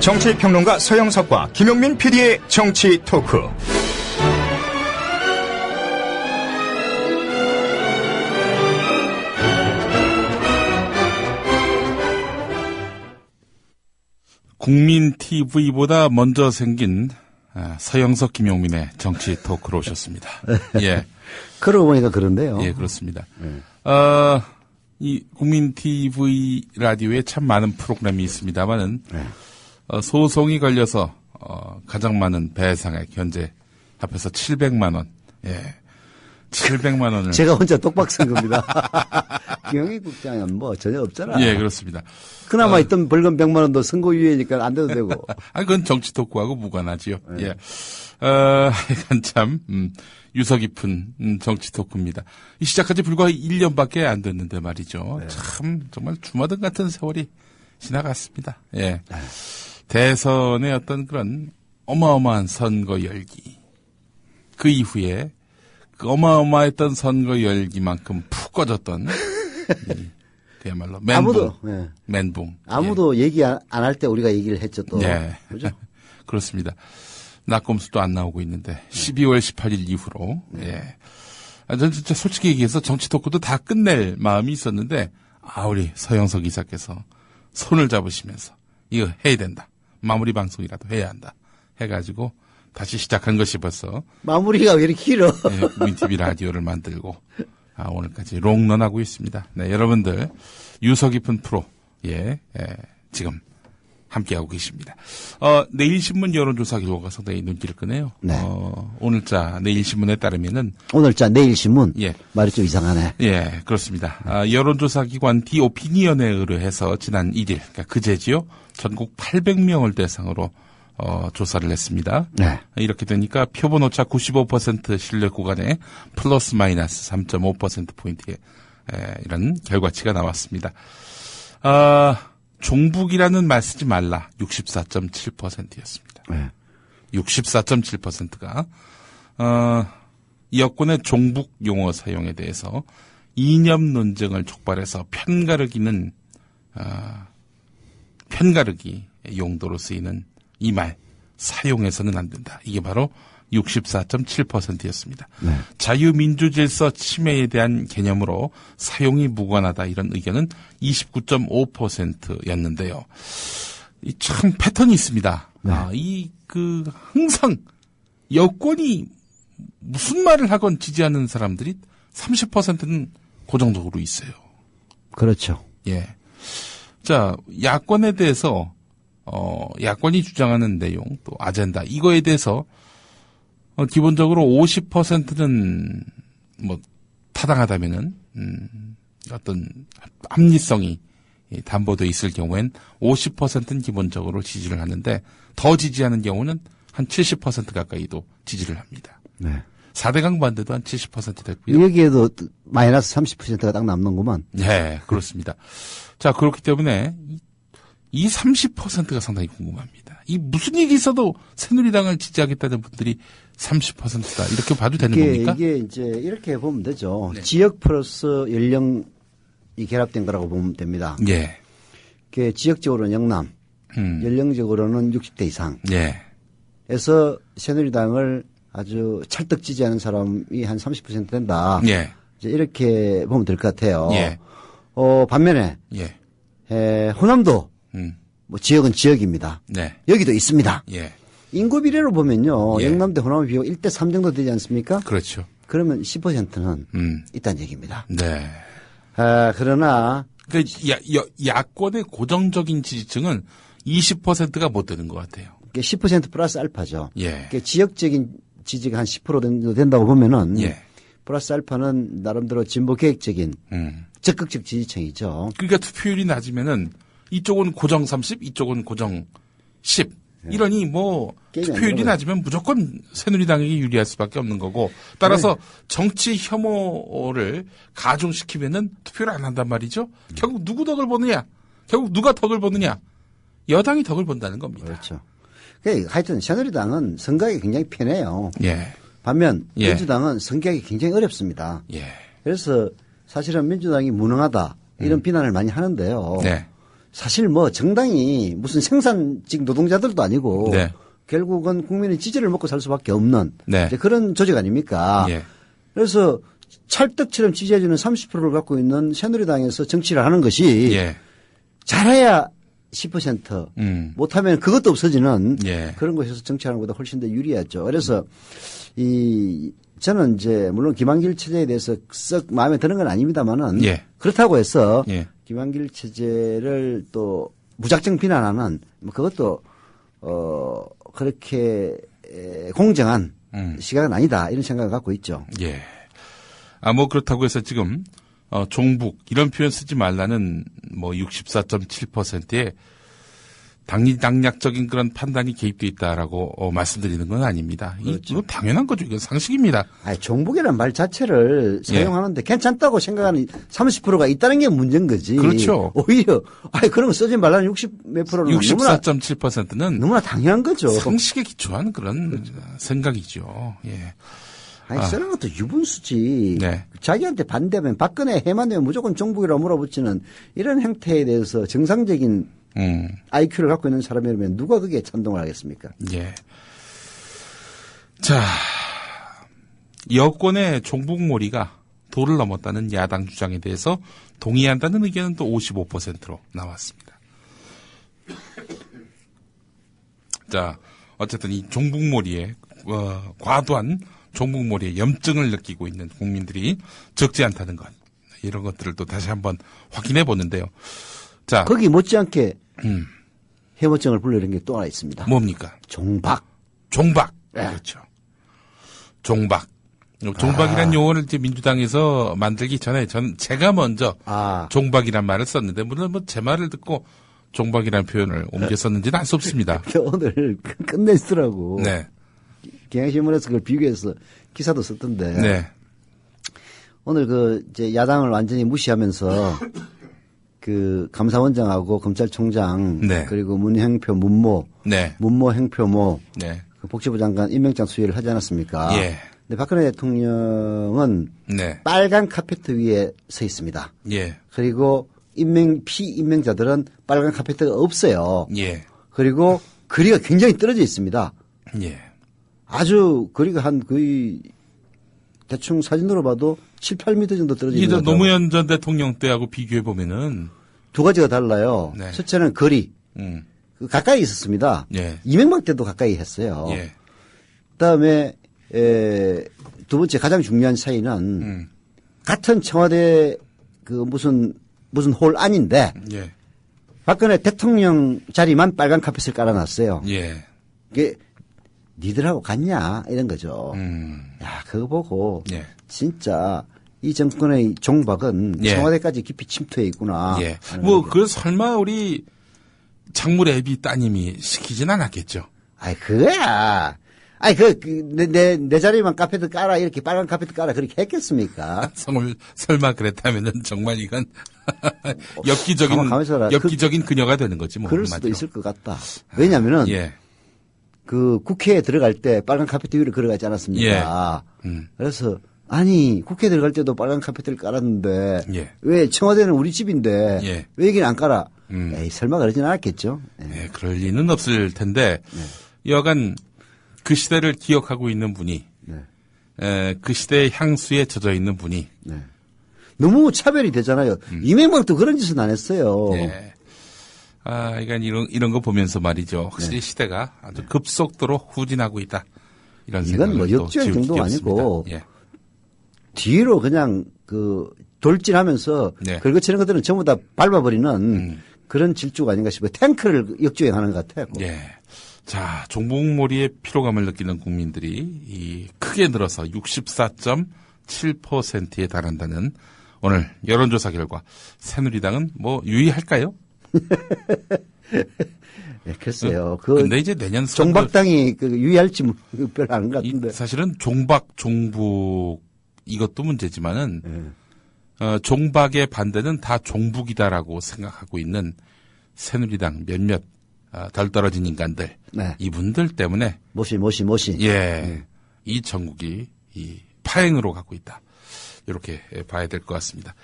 정치평론가 서영석과 김용민 PD의 정치 토크. 국민 TV보다 먼저 생긴 서영석, 김용민의 정치 토크로 오셨습니다. 예. 그러고 보니까 그런데요. 예, 그렇습니다. 이 국민 TV 라디오에 참 많은 프로그램이 있습니다만은 소송이 걸려서 가장 많은 배상액 현재 합해서 700만 원. 예. 700만 원을 제가 혼자 똑박 쓴 겁니다. 김용민 국장은 뭐 전혀 없잖아. 예, 그렇습니다. 그나마 있던 벌금 100만 원도 선고유예니까 안 돼도 되고. 그건 정치 토크하고 무관하지요. 예. 하여간 참 유서 깊은 정치 토크입니다. 시작한 지 불과 1년밖에 안 됐는데 말이죠. 네. 참 정말 주마등 같은 세월이 지나갔습니다. 예. 대선의 어떤 그런 어마어마한 선거 열기. 그 이후에 그 어마어마했던 선거 열기만큼 푹 꺼졌던 그야말로 멘붕. 아무도, 네. 멘붕. 아무도 얘기 안 할 때 우리가 얘기를 했죠 또. 네. 그죠? 그렇습니다. 낙검수도 안 나오고 있는데 12월 18일 이후로 예. 저는 진짜 솔직히 얘기해서 정치 토크도 다 끝낼 마음이 있었는데 우리 서영석 이사께서 손을 잡으시면서 이거 해야 된다. 마무리 방송이라도 해야 한다. 해가지고 다시 시작한 것이 벌써 마무리가 왜 이렇게 길어? 네, 국민 TV 라디오를 만들고 오늘까지 롱런하고 있습니다. 네, 여러분들 유서 깊은 프로 지금 함께하고 계십니다. 내일 신문 여론조사 결과가 상당히 눈길을 끄네요. 네. 오늘자 내일 신문에 따르면은 오늘자 내일 신문. 예. 말이 좀 이상하네. 예, 그렇습니다. 여론조사 기관 디오피니언에 의뢰해서 지난 1일, 그러니까 그제지요. 전국 800명을 대상으로 조사를 했습니다. 네. 이렇게 되니까 표본 오차 95% 신뢰 구간에 플러스 마이너스 3.5%포인트의 이런 결과치가 나왔습니다. 종북이라는 말 쓰지 말라. 64.7%였습니다. 네. 64.7%가 이 여권의 종북 용어 사용에 대해서 이념 논쟁을 촉발해서 편가르기 용도로 쓰이는 이 말 사용해서는 안 된다. 이게 바로 64.7%였습니다. 네. 자유민주질서 침해에 대한 개념으로 사용이 무관하다 이런 의견은 29.5%였는데요. 참 패턴이 있습니다. 네. 항상 여권이 무슨 말을 하건 지지하는 사람들이 30%는 고정적으로 있어요. 그렇죠. 예. 자, 야권에 대해서 야권이 주장하는 내용, 또 아젠다, 이거에 대해서, 기본적으로 50%는, 타당하다면은, 어떤 합리성이 담보되어 있을 경우엔 50%는 기본적으로 지지를 하는데, 더 지지하는 경우는 한 70% 가까이도 지지를 합니다. 네. 4대강 반대도 한 70% 됐고요. 여기에도 마이너스 30%가 딱 남는구만. 네, 그렇습니다. 자, 그렇기 때문에, 이 30%가 상당히 궁금합니다. 이 무슨 일이 있어도 새누리당을 지지하겠다는 분들이 30%다. 이렇게 봐도 되는 겁니까? 이게 이제 이렇게 보면 되죠. 네. 지역 플러스 연령이 결합된 거라고 보면 됩니다. 예. 지역적으로는 영남, 연령적으로는 60대 이상. 예. 에서 새누리당을 아주 찰떡 지지하는 사람이 한 30% 된다. 예. 이제 이렇게 보면 될 것 같아요. 예. 반면에 예. 호남도 지역은 지역입니다. 네. 여기도 있습니다. 예. 인구 비례로 보면요. 예. 영남 대 호남의 비교가 1대3 정도 되지 않습니까? 그렇죠. 그러면 10%는 있다는 얘기입니다. 네. 그러나 야권의 고정적인 지지층은 20%가 못 되는 것 같아요. 10% 플러스 알파죠. 예. 지역적인 지지가 한 10% 정도 된다고 보면은 예. 플러스 알파는 나름대로 진보 계획적인 적극적 지지층이죠. 그러니까 투표율이 낮으면은 이쪽은 고정 30, 이쪽은 고정 10. 이러니 투표율이 낮으면 무조건 새누리당에게 유리할 수밖에 없는 거고 따라서 정치 혐오를 가중시키면은 투표를 안 한단 말이죠. 결국 누구 덕을 보느냐? 결국 누가 덕을 보느냐? 여당이 덕을 본다는 겁니다. 그렇죠. 하여튼 새누리당은 선거하기 굉장히 편해요. 예. 반면 예. 민주당은 선거하기 굉장히 어렵습니다. 예. 그래서 사실은 민주당이 무능하다 이런 비난을 많이 하는데요. 네. 사실 뭐 정당이 무슨 생산직 노동자들도 아니고 네. 결국은 국민의 지지를 먹고 살 수밖에 없는 네. 이제 그런 조직 아닙니까? 예. 그래서 찰떡처럼 지지해주는 30%를 갖고 있는 새누리당에서 정치를 하는 것이 예. 잘해야 10% 못하면 그것도 없어지는 예. 그런 곳에서 정치하는 것보다 훨씬 더 유리하죠. 그래서 저는 이제 물론 김한길 체제에 대해서 썩 마음에 드는 건 아닙니다만은 예. 그렇다고 해서 예. 김한길 체제를 또 무작정 비난하는 뭐 그것도 그렇게 공정한 시각은 아니다 이런 생각을 갖고 있죠. 예. 뭐 그렇다고 해서 지금 종북 이런 표현 쓰지 말라는 뭐 64.7%의 당리당략적인 그런 판단이 개입돼 있다라고 말씀드리는 건 아닙니다. 그렇죠. 이거 당연한 거죠. 이건 상식입니다. 아니, 종북이라는 말 자체를 사용하는데 괜찮다고 생각하는 30%가 있다는 게 문제인 거지. 그렇죠. 오히려 그런 거 쓰지 말라는 60몇 프로는 64.7%는 너무나 당연한 거죠. 상식에 기초한 그런 생각이죠. 예. 아니, 쓰는 것도 유분수지. 네. 자기한테 반대하면 박근혜 해만 되면 무조건 종북이라고 몰아붙이는 이런 행태에 대해서 정상적인 IQ를 갖고 있는 사람이라면 누가 그게 찬동을 하겠습니까? 예. 자, 여권의 종북몰이가 도를 넘었다는 야당 주장에 대해서 동의한다는 의견은 또 55%로 나왔습니다. 자, 어쨌든 이 종북몰이에 과도한 종북몰이에 염증을 느끼고 있는 국민들이 적지 않다는 것, 이런 것들을 또 다시 한번 확인해 보는데요. 자, 거기 못지않게 해머증을 불러일으킨 게 또 하나 있습니다. 뭡니까? 종박. 종박. 네. 그렇죠. 종박. 종박이란 용어를 이제 민주당에서 만들기 전에 제가 먼저 종박이란 말을 썼는데, 물론 뭐 제 말을 듣고 종박이라는 표현을 옮겨 썼는지는 알 수 없습니다. 오늘 끝내시더라고. 네. 경향신문에서 그걸 비교해서 기사도 썼던데. 네. 오늘 이제 야당을 완전히 무시하면서 감사원장하고 검찰총장. 네. 그리고 문행표 문모. 네. 문모 행표모. 네. 복지부 장관 임명장 수여를 하지 않았습니까? 예. 근데 박근혜 대통령은 네. 빨간 카페트 위에 서 있습니다. 예. 그리고 피임명자들은 빨간 카페트가 없어요. 예. 그리고 거리가 굉장히 떨어져 있습니다. 예. 아주 거리가 거의 대충 사진으로 봐도 7, 8m 정도 떨어져 있는 것 같아요. 노무현 전 대통령 때하고 비교해 보면은 두 가지가 달라요. 네. 첫째는 거리. 가까이 있었습니다. 예. 이명박 때도 가까이 했어요. 예. 그다음에 두 번째 가장 중요한 차이는 같은 청와대 무슨 홀 안인데 예. 박근혜 대통령 자리만 빨간 카펫을 깔아놨어요. 예. 이게 니들하고 같냐 이런 거죠. 야, 그거 보고 예. 진짜 이 정권의 종박은 예. 청와대까지 깊이 침투해 있구나. 예. 그 설마 우리 장물 애비 따님이 시키진 않았겠죠. 아이, 그거야. 아이, 내 자리만 카페트 깔아, 이렇게 빨간 카페트 깔아, 그렇게 했겠습니까? 설마 그랬다면은 정말 이건 가만히 엽기적인 그녀가 되는 거지, 뭐. 그럴 수도 있을 것 같다. 왜냐면은, 예. 국회에 들어갈 때 빨간 카페트 위로 걸어가지 않았습니까? 예. 그래서, 아니, 국회에 들어갈 때도 빨간 카페트를 깔았는데, 예. 왜 청와대는 우리 집인데, 예. 왜 여기는 안 깔아? 에이, 설마 그러진 않았겠죠. 예, 그럴 리는 없을 텐데, 여간 그 시대를 기억하고 있는 분이, 그 시대의 향수에 젖어 있는 분이, 너무 차별이 되잖아요. 이명박도 그런 짓은 안 했어요. 예. 그러니까 이런 거 보면서 말이죠. 확실히 시대가 아주 급속도로 후진하고 있다. 이런 생각을 이건 역주행 정도가 아니고, 예. 뒤로 그냥 돌진하면서 긁어치는 것들은 전부 다 밟아버리는 그런 질주가 아닌가 싶어요. 탱크를 역주행하는 것 같아요. 예. 자, 종북몰이의 피로감을 느끼는 국민들이 크게 늘어서 64.7%에 달한다는 오늘 여론조사 결과, 새누리당은 뭐 유의할까요? 네, 글쎄요. 근데 이제 내년 종박당이 유의할지 별로 아는 것 같은데. 사실은 종북 이것도 문제지만은 종박의 반대는 다 종북이다라고 생각하고 있는 새누리당 몇몇 덜 떨어진 인간들, 이분들 때문에 모시. 예, 이 전국이 이 파행으로 가고 있다. 이렇게 봐야 될 것 같습니다.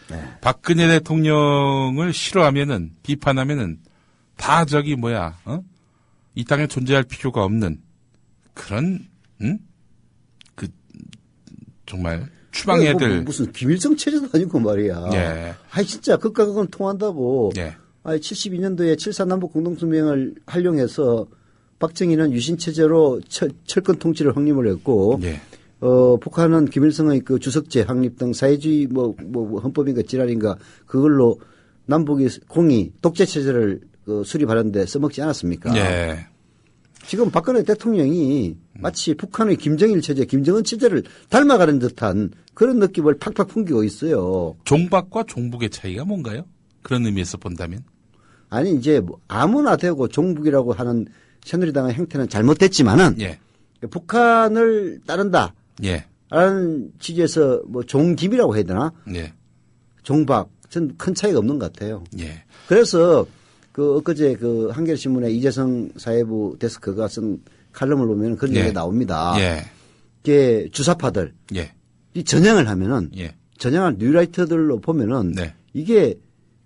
박근혜 대통령을 싫어하면은, 비판하면은 다 이 땅에 존재할 필요가 없는 그런, 정말 추방해야 될. 무슨 김일성 체제도 아니고 말이야. 예. 진짜 극과 극은 통한다고. 예. 72년도에 7.4 남북 공동성명을 활용해서 박정희는 유신체제로 철권 통치를 확립을 했고. 예. 북한은 김일성의 그 주석제 확립 등 사회주의 헌법인가 지랄인가 그걸로 남북이 공이 독재체제를 수립하는데 써먹지 않았습니까? 예. 지금 박근혜 대통령이 마치 북한의 김정일 체제, 김정은 체제를 닮아가는 듯한 그런 느낌을 팍팍 풍기고 있어요. 종박과 종북의 차이가 뭔가요? 그런 의미에서 본다면? 아니 이제 아무나 되고 종북이라고 하는 새누리당의 행태는 잘못됐지만은 예. 북한을 따른다. 예. 라는 취지에서 종김이라고 해야 되나? 예. 종박. 전 큰 차이가 없는 것 같아요. 예. 그래서 엊그제 한겨레신문에 이재성 사회부 데스크가 쓴 칼럼을 보면 그런 얘기가 나옵니다. 예. 이게 주사파들. 예. 이 전향을 하면은. 예. 전향한 뉴라이터들로 보면은. 네. 이게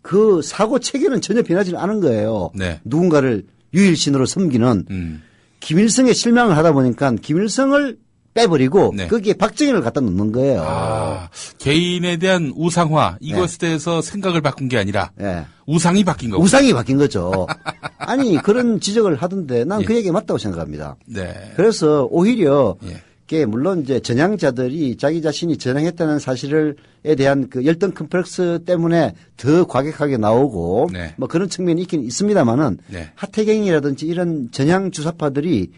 그 사고 체계는 전혀 변하지 않은 거예요. 네. 누군가를 유일신으로 섬기는. 김일성에 실망을 하다 보니까 김일성을 빼버리고 네. 거기에 박정희를 갖다 놓는 거예요. 개인에 대한 우상화 이것에 대해서 생각을 바꾼 게 아니라 네. 우상이 바뀐 거고. 우상이 바뀐 거죠. 아니 그런 지적을 하던데 난 그 얘기 맞다고 생각합니다. 네. 그래서 오히려 물론 이제 전향자들이 자기 자신이 전향했다는 사실에 대한 그 열등 컴플렉스 때문에 더 과격하게 나오고 네. 그런 측면이 있긴 있습니다만은 네. 하태경이라든지 이런 전향 주사파들이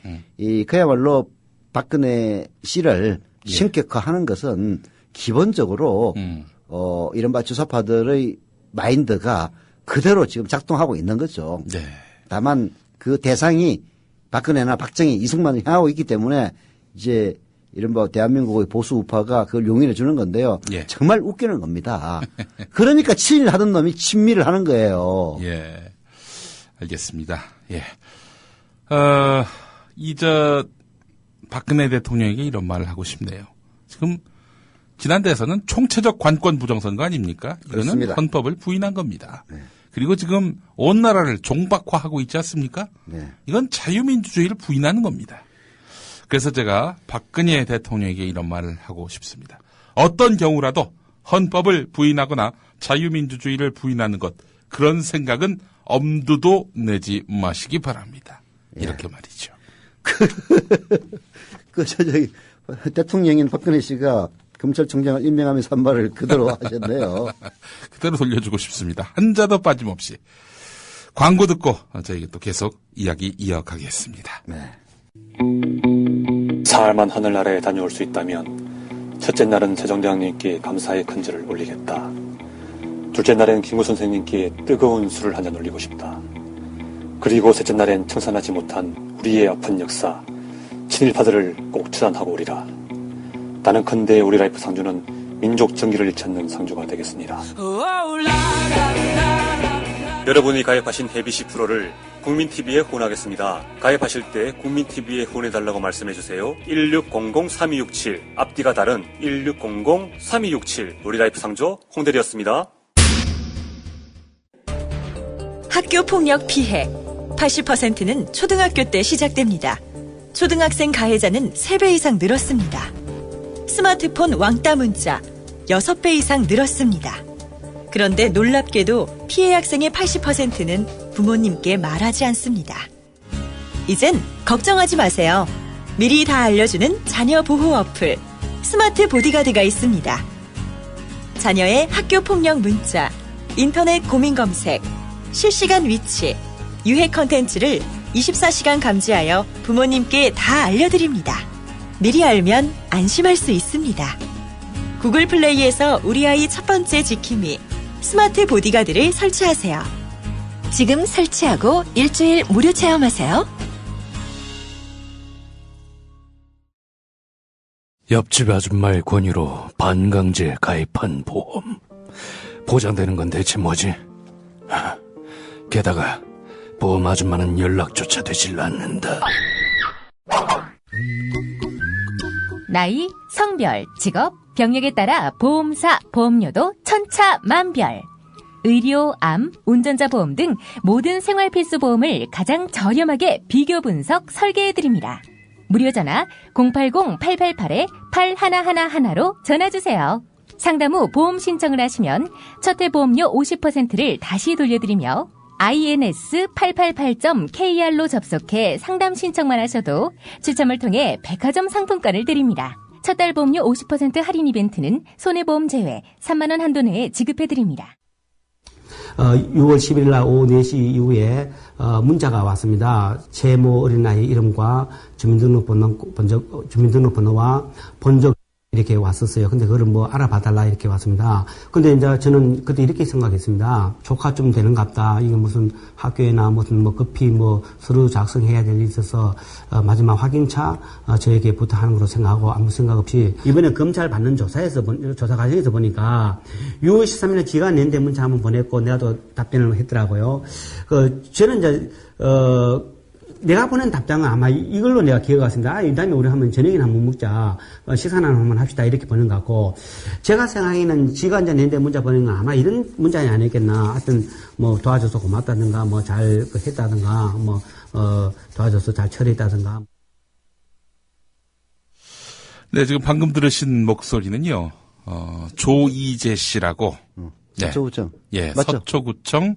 그야말로 박근혜 씨를 신격화하는 것은 기본적으로 이른바 주사파들의 마인드가 그대로 지금 작동하고 있는 거죠. 네. 다만 그 대상이 박근혜나 박정희, 이승만을 향하고 있기 때문에 이제 이른바 대한민국의 보수 우파가 그걸 용인해 주는 건데요. 예. 정말 웃기는 겁니다. 그러니까 친일 하던 놈이 친미를 하는 거예요. 예. 알겠습니다. 예. 박근혜 대통령에게 이런 말을 하고 싶네요. 지금 지난 대선은 총체적 관권 부정선거 아닙니까? 이거는 그렇습니다. 헌법을 부인한 겁니다. 네. 그리고 지금 온 나라를 종박화하고 있지 않습니까? 네. 이건 자유민주주의를 부인하는 겁니다. 그래서 제가 박근혜 대통령에게 이런 말을 하고 싶습니다. 어떤 경우라도 헌법을 부인하거나 자유민주주의를 부인하는 것, 그런 생각은 엄두도 내지 마시기 바랍니다. 이렇게 말이죠. 대통령인 박근혜 씨가 검찰총장을 임명하면서 한 말을 그대로 하셨네요. 그대로 돌려주고 싶습니다. 한자도 빠짐없이. 광고 듣고 저희가 또 계속 이야기 이어가겠습니다. 네. 사흘만 하늘나라에 다녀올 수 있다면 첫째 날은 세종대왕님께 감사의 큰절을 올리겠다. 둘째 날엔 김구 선생님께 뜨거운 술을 한잔 올리고 싶다. 그리고 셋째 날엔 청산하지 못한 우리의 아픈 역사, 친일파들을 꼭 처단하고 오리라. 나는컨대 우리 라이프 상주는 민족 정기를 잃지 상주가 되겠습니다. 여러분이 가입하신 해비시 프로를 국민TV에 후원하겠습니다. 가입하실 때 국민TV에 후원해달라고 말씀해주세요. 1600-3267 앞뒤가 다른 1600-3267 우리 라이프 상조 홍대리였습니다. 학교 폭력 피해 80%는 초등학교 때 시작됩니다. 초등학생 가해자는 3배 이상 늘었습니다. 스마트폰 왕따 문자 6배 이상 늘었습니다. 그런데 놀랍게도 피해 학생의 80%는 부모님께 말하지 않습니다. 이젠 걱정하지 마세요. 미리 다 알려주는 자녀 보호 어플 스마트 보디가드가 있습니다. 자녀의 학교 폭력 문자, 인터넷 고민 검색, 실시간 위치, 유해 컨텐츠를 24시간 감지하여 부모님께 다 알려드립니다. 미리 알면 안심할 수 있습니다. 구글 플레이에서 우리 아이 첫 번째 지킴이 스마트 보디가드를 설치하세요. 지금 설치하고 일주일 무료 체험하세요. 옆집 아줌마의 권유로 반강제 가입한 보험. 보장되는 건 대체 뭐지? 게다가 보험 아줌마는 연락조차 되질 않는다. 나이, 성별, 직업, 병력에 따라 보험사, 보험료도 천차만별. 의료, 암, 운전자 보험 등 모든 생활 필수 보험을 가장 저렴하게 비교 분석 설계해드립니다. 무료 전화 080-888-8111로 전화주세요. 상담 후 보험 신청을 하시면 첫 해 보험료 50%를 다시 돌려드리며 ins888.kr로 접속해 상담 신청만 하셔도 추첨을 통해 백화점 상품권을 드립니다. 첫 달 보험료 50% 할인 이벤트는 손해보험 제외 3만 원 한도 내에 지급해드립니다. 6월 11일 날 오후 4시 이후에 문자가 왔습니다. 채모 어린아이 이름과 주민등록번호와 본적 이렇게 왔었어요. 근데 그걸 뭐 알아봐달라 이렇게 왔습니다. 근데 이제 저는 그때 이렇게 생각했습니다. 조카 좀 되는갑다. 이게 무슨 학교에나 무슨 뭐 급히 뭐 서류 작성해야 될 일이 있어서 마지막 확인차 저에게 부탁하는 걸로 생각하고 아무 생각 없이 이번에 검찰 받는 조사 과정에서 보니까 6월 13일에 지가 낸데 문자 한번 보냈고 내가 또 답변을 했더라고요. 저는 이제 내가 보낸 답장은 아마 이걸로 내가 기억했습니다. 이 다음에 우리 한번 저녁이나 한번 먹자. 식사나 한번 합시다. 이렇게 보낸 것 같고. 제가 생각에는 지가 이제 내한테 문자 보낸 건 아마 이런 문자는 아니겠나. 하여튼 뭐 도와줘서 고맙다든가 뭐 잘 했다든가 뭐 도와줘서 잘 처리했다든가. 네, 지금 방금 들으신 목소리는요. 조이재 씨라고. 네. 서초구청. 예, 맞죠? 서초구청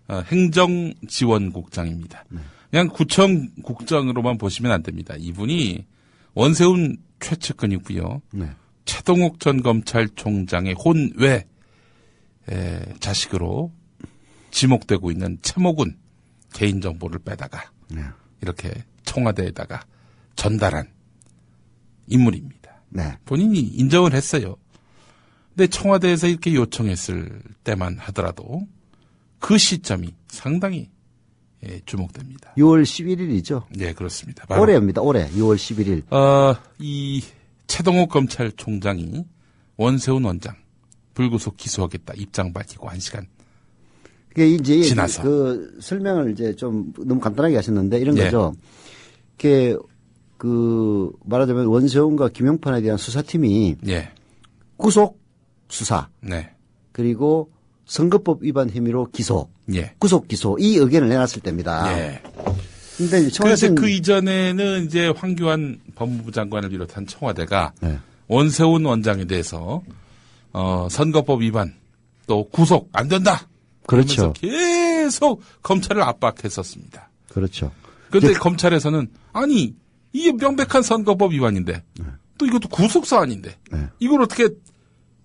행정지원국장입니다. 그냥 구청국장으로만 보시면 안 됩니다. 이분이 원세훈 최측근이고요. 네. 최동욱 전 검찰총장의 혼외 자식으로 지목되고 있는 채모군 개인정보를 빼다가 네. 이렇게 청와대에다가 전달한 인물입니다. 네. 본인이 인정을 했어요. 근데 청와대에서 이렇게 요청했을 때만 하더라도 그 시점이 상당히 주목됩니다. 6월 11일이죠. 네, 그렇습니다. 올해입니다. 올해 6월 11일. 이 최동욱 검찰총장이 원세훈 원장 불구속 기소하겠다 입장 밝히고 1시간 그게 이제 지나서 그 설명을 이제 좀 너무 간단하게 하셨는데 이런 예. 거죠. 그게 그 말하자면 원세훈과 김용판에 대한 수사팀이 예, 구속 수사 네, 그리고 선거법 위반 혐의로 기소, 예, 구속 기소 이 의견을 내놨을 때입니다. 예. 근데 이제 청와대는 그 이전에는 이제 황교안 법무부 장관을 비롯한 청와대가 네. 원세훈 원장에 대해서 선거법 위반 또 구속 안 된다. 그렇죠. 계속 검찰을 압박했었습니다. 그렇죠. 그런데 검찰에서는 아니 이게 명백한 선거법 위반인데 또 이것도 구속 사안인데 이걸 어떻게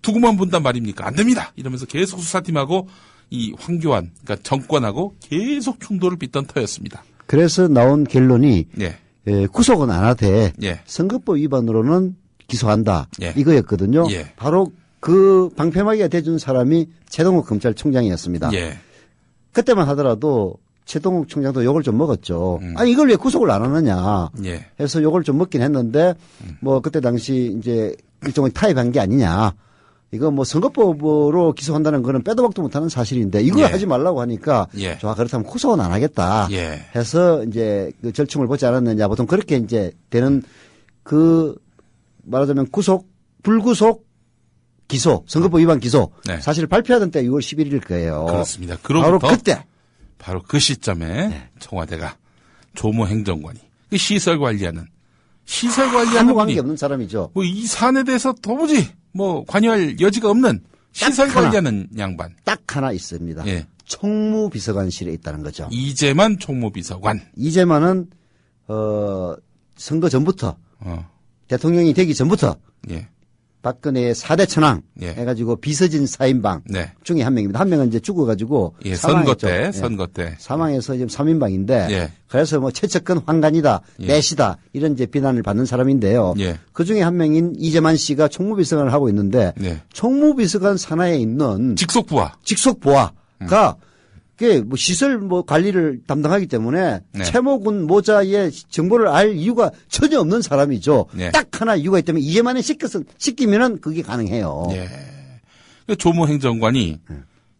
두고만 본단 말입니까? 안 됩니다. 이러면서 계속 수사팀하고 이 황교안 그러니까 정권하고 계속 충돌을 빚던 터였습니다. 그래서 나온 결론이 예. 구속은 안 하되 예. 선거법 위반으로는 기소한다. 예. 이거였거든요. 예. 바로 그 방패막이가 돼준 사람이 최동욱 검찰총장이었습니다. 예. 그때만 하더라도 최동욱 총장도 욕을 좀 먹었죠. 아니 이걸 왜 구속을 안 하느냐 예. 해서 욕을 좀 먹긴 했는데 뭐 그때 당시 이제 일종의 타협한 게 아니냐. 이거 뭐 선거법으로 기소한다는 거는 빼도 박도 못하는 사실인데 이걸 예. 하지 말라고 하니까 예. 좋아 그렇다면 구속은 안 하겠다 예. 해서 이제 그 절충을 보지 않았느냐 보통 그렇게 이제 되는 그 말하자면 구속 불구속 기소 선거법 위반 기소 네. 사실 발표하던 때 6월 11일 거예요. 그렇습니다. 바로 그로부터 그때 바로 그 시점에 청와대가 조모 행정관이 그 시설 관리하는 아무 관계 분이 없는 사람이죠. 뭐 이 사안에 대해서 도무지 뭐 관여할 여지가 없는 시설 하나. 관리하는 양반. 딱 하나 있습니다. 예. 총무비서관실에 있다는 거죠. 이재만 총무비서관. 이재만은 선거 전부터 대통령이 되기 전부터 예. 박근혜의 4대 천왕 예. 해가지고 비서진 4인방 네. 중에 한 명입니다. 한 명은 이제 죽어가지고 예, 선거 사망했죠. 때, 예. 선거 때. 사망해서 지금 3인방인데 예. 그래서 뭐 최측근 황간이다, 예. 내시다 이런 이제 비난을 받는 사람인데요. 예. 그 중에 한 명인 이재만 씨가 총무비서관을 하고 있는데 네. 총무비서관 산하에 있는 직속부하. 직속부하가 그게 뭐 시설 뭐 관리를 담당하기 때문에 네. 채모군 모자의 정보를 알 이유가 전혀 없는 사람이죠. 네. 딱 하나 이유가 있다면 이재만에 시키면은 그게 가능해요. 예. 그 조모 행정관이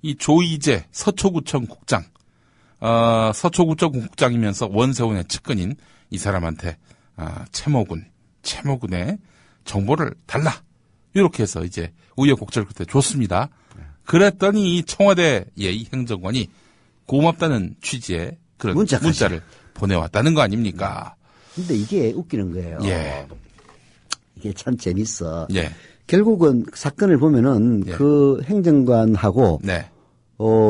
이 조이재 서초구청 국장, 서초구청 국장이면서 원세훈의 측근인 이 사람한테 채모군의 정보를 달라. 이렇게 해서 이제 우여곡절 끝에 줬습니다. 그랬더니 청와대 이 행정관이 고맙다는 취지의 그런 문자를 보내왔다는 거 아닙니까? 근데 이게 웃기는 거예요. 예. 이게 참 재밌어. 예. 결국은 사건을 보면은 예. 그 행정관하고 네.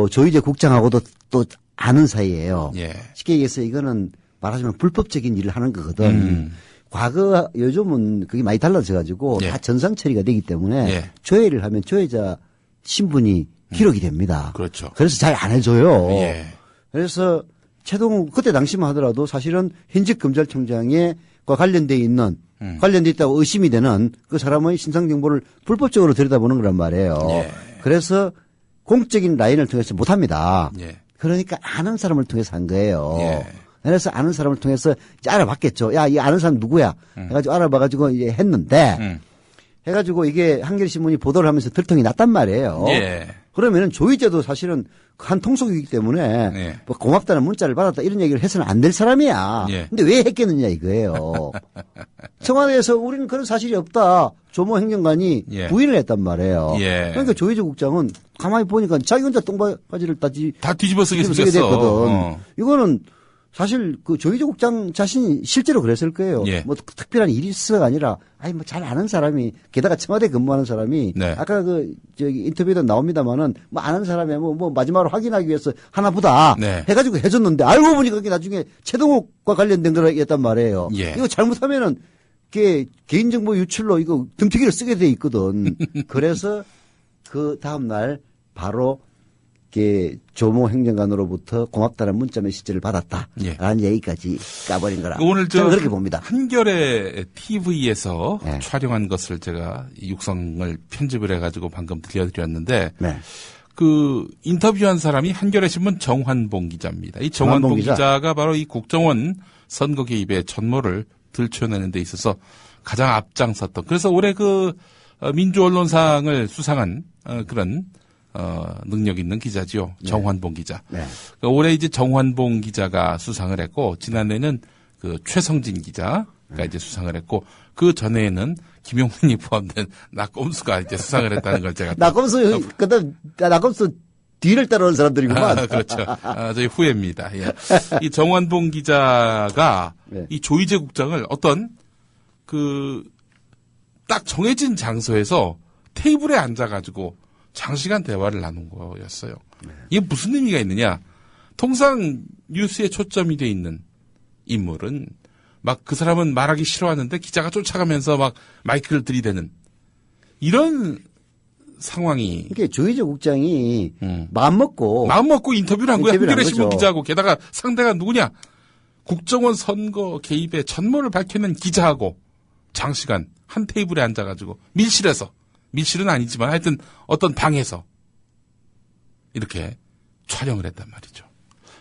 조희재 국장하고도 또 아는 사이예요. 예. 쉽게 얘기해서 이거는 말하자면 불법적인 일을 하는 거거든. 과거 요즘은 그게 많이 달라져가지고 예. 다 전상 처리가 되기 때문에 예. 조회를 하면 조회자 신분이 기록이 됩니다. 그렇죠. 그래서 잘 안 해줘요. 예. 그래서 최동욱 그때 당시만 하더라도 사실은 현직 검찰총장과 관련돼 있는 관련돼 있다고 의심이 되는 그 사람의 신상 정보를 불법적으로 들여다보는 거란 말이에요. 예. 그래서 공적인 라인을 통해서 못합니다. 예. 그러니까 아는 사람을 통해서 한 거예요. 예. 그래서 아는 사람을 통해서 이제 알아봤겠죠. 야, 이 아는 사람 누구야? 해가지고 알아봐가지고 이제 했는데 해가지고 이게 한겨레신문이 보도를 하면서 들통이 났단 말이에요. 예. 그러면은 조희재도 사실은 한 통속이기 때문에 예. 뭐 고맙다는 문자를 받았다 이런 얘기를 해서는 안 될 사람이야. 예. 근데 왜 했겠느냐 이거예요. 청와대에서 우리는 그런 사실이 없다. 조모 행정관이 예. 부인을 했단 말이에요. 예. 그러니까 조희재 국장은 가만히 보니까 자기 혼자 똥바지를 다 뒤집어 쓰게 쓰게 생겼어. 됐거든. 이거는 사실 그 조희재 국장 자신이 실제로 그랬을 거예요. 예. 뭐 특별한 일이 있어가 아니라 아니 뭐 잘 아는 사람이 게다가 청와대 근무하는 사람이 네. 아까 그 저기 인터뷰에도 나옵니다만은 뭐 아는 사람이 뭐 마지막으로 확인하기 위해서 하나 보다 네. 해가지고 해줬는데 알고 보니까 그게 나중에 최동욱과 관련된 거였단 말이에요. 예. 이거 잘못하면은 그게 개인정보 유출로 이거 등피기를 쓰게 돼 있거든. 그래서 그 다음 날 바로 조모 행정관으로부터 고맙다는 문자 메시지를 받았다라는 예. 얘기까지 까버린 거라. 오늘 저는 그렇게 봅니다. 한겨레 TV에서 네. 촬영한 것을 제가 육성을 편집을 해가지고 방금 들려드렸는데 네. 그 인터뷰한 사람이 한겨레 신문 정환봉 기자입니다. 이 정환봉 기자가 바로 이 국정원 선거 개입의 전모를 들춰내는 데 있어서 가장 앞장섰던. 그래서 올해 그 민주언론상을 수상한 그런 능력 있는 기자지요. 네. 정환봉 기자. 네. 그러니까 올해 이제 정환봉 기자가 수상을 했고, 지난해는 그 최성진 기자가 이제 수상을 했고, 그 전에는 김용민이 포함된 낙검수가 이제 수상을 했다는 걸 제가. 낙검수, 낙검수 뒤를 따라오는 사람들이구만. 그렇죠. 저희 후예입니다. 예. 이 정환봉 기자가 네. 이 조희재 국장을 어떤 딱 정해진 장소에서 테이블에 앉아가지고 장시간 대화를 나눈 거였어요. 이게 무슨 의미가 있느냐? 통상 뉴스에 초점이 돼 있는 인물은 막 그 사람은 말하기 싫어하는데 기자가 쫓아가면서 막 마이크를 들이대는 이런 상황이. 이게 조희재 국장이 마음 먹고 인터뷰를 한 거야. 인터뷰를 한겨레 한 신문 거죠. 기자하고 게다가 상대가 누구냐? 국정원 선거 개입의 전모를 밝히는 기자하고 장시간 한 테이블에 앉아가지고 밀실은 아니지만 하여튼 어떤 방에서 이렇게 촬영을 했단 말이죠.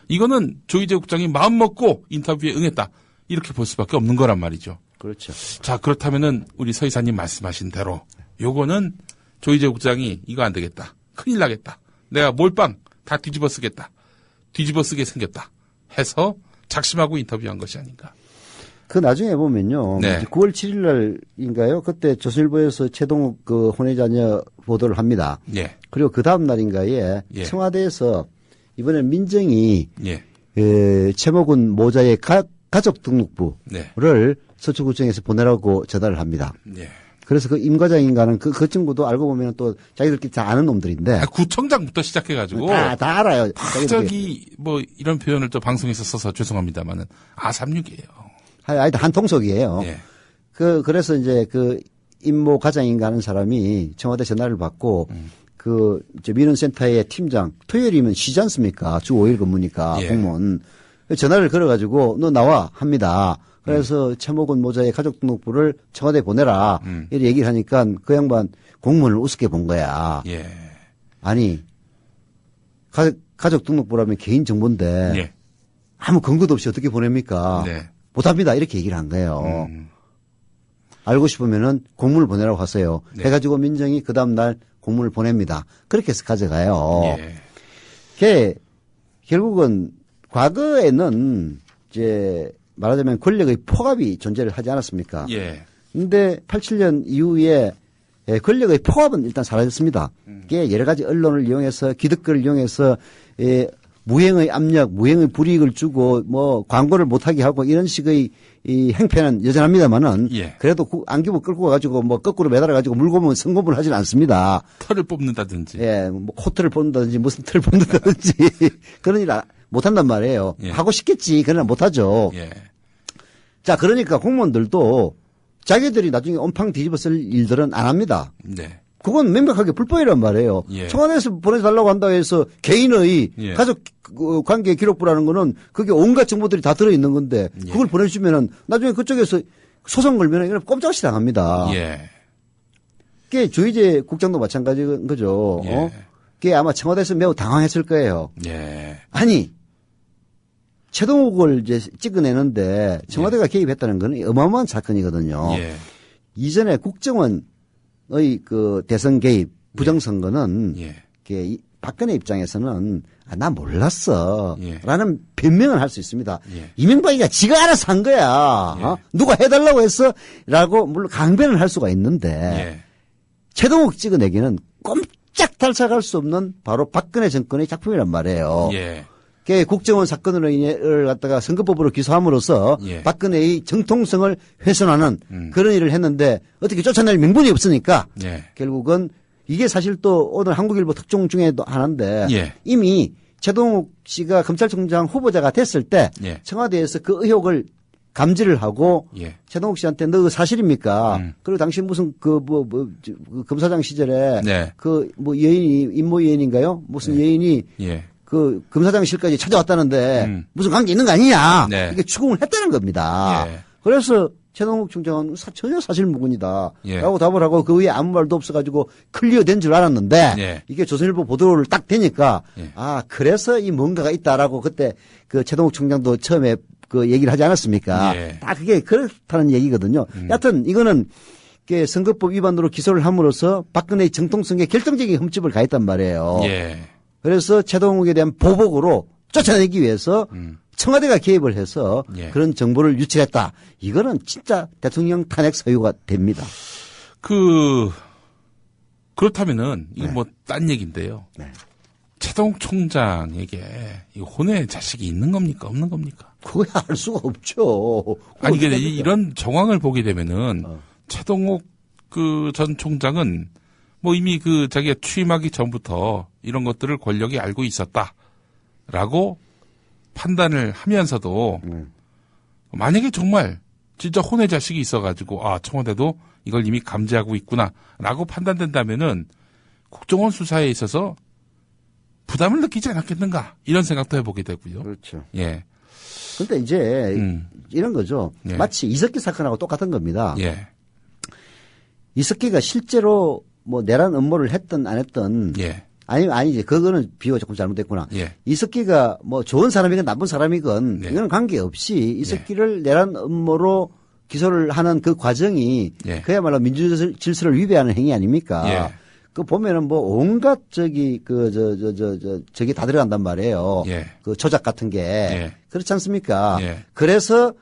이거는 조희재 국장이 마음 먹고 인터뷰에 응했다. 이렇게 볼 수밖에 없는 거란 말이죠. 그렇죠. 자, 그렇다면은 우리 서 이사님 말씀하신 대로 요거는 조희재 국장이 이거 안 되겠다. 큰일 나겠다. 내가 몰빵 다 뒤집어 쓰겠다. 뒤집어 쓰게 생겼다. 해서 작심하고 인터뷰한 것이 아닌가. 그 나중에 보면요. 네. 9월 7일 날인가요? 그때 조선일보에서 최동욱 그 혼외자녀 보도를 합니다. 예. 그리고 그 다음 날인가에 예. 청와대에서 이번에 민정이 예. 최모군 모자의 가족 등록부를 네. 서초구청에서 보내라고 전화를 합니다. 예. 그래서 그 임과장인가는 그 친구도 알고 보면 또 자기들끼리 다 아는 놈들인데. 구청장부터 시작해가지고. 다 알아요. 갑자기 뭐 이런 표현을 또 방송에서 써서 죄송합니다만은 아36이에요. 하여튼 한 통속이에요. 예. 그래서 이제 그 임모 과장인가 하는 사람이 청와대 전화를 받고 민원센터의 팀장, 토요일이면 쉬지 않습니까? 주 5일 근무니까, 예. 공무원. 전화를 걸어가지고, 너 나와, 합니다. 그래서 최모군 모자의 가족등록부를 청와대에 보내라. 이렇게 얘기를 하니까 그 양반 공무원을 우습게 본 거야. 예. 아니, 가족등록부라면 개인정보인데, 예. 아무 근거도 없이 어떻게 보냅니까? 네. 못합니다. 이렇게 얘기를 한 거예요. 알고 싶으면은 공문을 보내라고 하세요. 네. 해가지고 민정이 그 다음날 공문을 보냅니다. 그렇게 해서 가져가요. 예. 그게 결국은 과거에는 이제 말하자면 권력의 포갑이 존재를 하지 않았습니까? 예. 근데 87년 이후에 권력의 포함은 일단 사라졌습니다. 이게 여러 가지 언론을 이용해서 기득권을 이용해서 무행의 압력, 무행의 불이익을 주고 뭐 광고를 못하게 하고 이런 식의 이 행패는 여전합니다만은 예. 그래도 안기부 끌고 가지고 뭐 거꾸로 매달아가지고 물고 오면 성공을 하진 않습니다. 털을 뽑는다든지. 예, 뭐 코트를 뽑는다든지 무슨 틀을 뽑는다든지 그런 일 못한단 말이에요. 예. 하고 싶겠지. 그러나 못하죠. 예. 자, 그러니까 공무원들도 자기들이 나중에 온팡 뒤집어 쓸 일들은 안 합니다. 네. 그건 명백하게 불법이란 말이에요. 예. 청와대에서 보내달라고 한다고 해서 개인의 예. 가족 관계 기록부라는 거는 그게 온갖 정보들이 다 들어있는 건데 그걸 보내주면은 나중에 그쪽에서 소송 걸면은 이건 꼼짝없이 당합니다. 예. 그게 조희제 국장도 마찬가지인 거죠. 예. 그게 아마 청와대에서 매우 당황했을 거예요. 예. 아니, 최동욱을 이제 찍어내는데 청와대가 개입했다는 건 어마어마한 사건이거든요. 예. 이전에 국정원의 그 대선 개입, 부정선거는 예. 박근혜 입장에서는 나 몰랐어. 예. 라는 변명을 할 수 있습니다. 예. 이명박이가 지가 알아서 한 거야. 예. 누가 해달라고 했어? 라고 물론 강변을 할 수가 있는데 예. 최동욱 찍어내기는 꼼짝 달싹할 수 없는 바로 박근혜 정권의 작품이란 말이에요. 예. 국정원 사건으로 인해를 갖다가 선거법으로 기소함으로써 예. 박근혜의 정통성을 훼손하는 그런 일을 했는데 어떻게 쫓아낼 명분이 없으니까 예. 결국은 이게 사실 또 오늘 한국일보 특종 중에도 하나인데 예. 이미 최동욱 씨가 검찰총장 후보자가 됐을 때 예. 청와대에서 그 의혹을 감지를 하고 예. 최동욱 씨한테 너 사실입니까? 그리고 당신 무슨 그 검사장 시절에 네. 그 뭐 여인이 임모 여인인가요? 무슨 여인이 예. 그 검사장실까지 찾아왔다는데 무슨 관계 있는 거 아니냐? 네. 이게 추궁을 했다는 겁니다. 예. 그래서 최동욱 총장은 전혀 사실무근이다. 예. 라고 답을 하고 그 위에 아무 말도 없어가지고 클리어된 줄 알았는데 예. 이게 조선일보 보도를 딱 되니까 예. 그래서 이 뭔가가 있다라고 그때 그 최동욱 총장도 처음에 그 얘기를 하지 않았습니까? 예. 딱 그게 그렇다는 얘기거든요. 여하튼 이거는 선거법 위반으로 기소를 함으로써 박근혜의 정통성에 결정적인 흠집을 가했단 말이에요. 예. 그래서 최동욱에 대한 보복으로 쫓아내기 위해서 청와대가 개입을 해서 예. 그런 정보를 유출했다. 이거는 진짜 대통령 탄핵 사유가 됩니다. 그렇다면은 이거 뭐 딴 얘기인데요. 네. 최동욱 총장에게 이 혼의 자식이 있는 겁니까 없는 겁니까? 그거 알 수가 없죠. 아니 근데 이런 정황을 보게 되면은 최동욱 그 전 총장은 뭐 이미 그 자기가 취임하기 전부터 이런 것들을 권력이 알고 있었다라고 판단을 하면서도 만약에 정말 진짜 혼의 자식이 있어가지고 청와대도 이걸 이미 감지하고 있구나라고 판단된다면은 국정원 수사에 있어서 부담을 느끼지 않았겠는가 이런 생각도 해보게 되고요. 그렇죠. 예. 근데 이제 이런 거죠. 예. 마치 이석기 사건하고 똑같은 겁니다. 예. 이석기가 실제로 뭐 내란 음모를 했든 안 했든 예. 아니지. 그거는 비유가 조금 잘못됐구나. 예. 이석기가 뭐 좋은 사람이건 나쁜 사람이건 네. 이거는 관계없이 이석기를 내란 음모로 기소를 하는 그 과정이 예. 그야말로 민주 질서를 위배하는 행위 아닙니까? 예. 그 보면은 뭐 온갖 저기 저기 다 들어간단 말이에요. 예. 그 조작 같은 게. 예. 그렇지 않습니까? 예. 그래서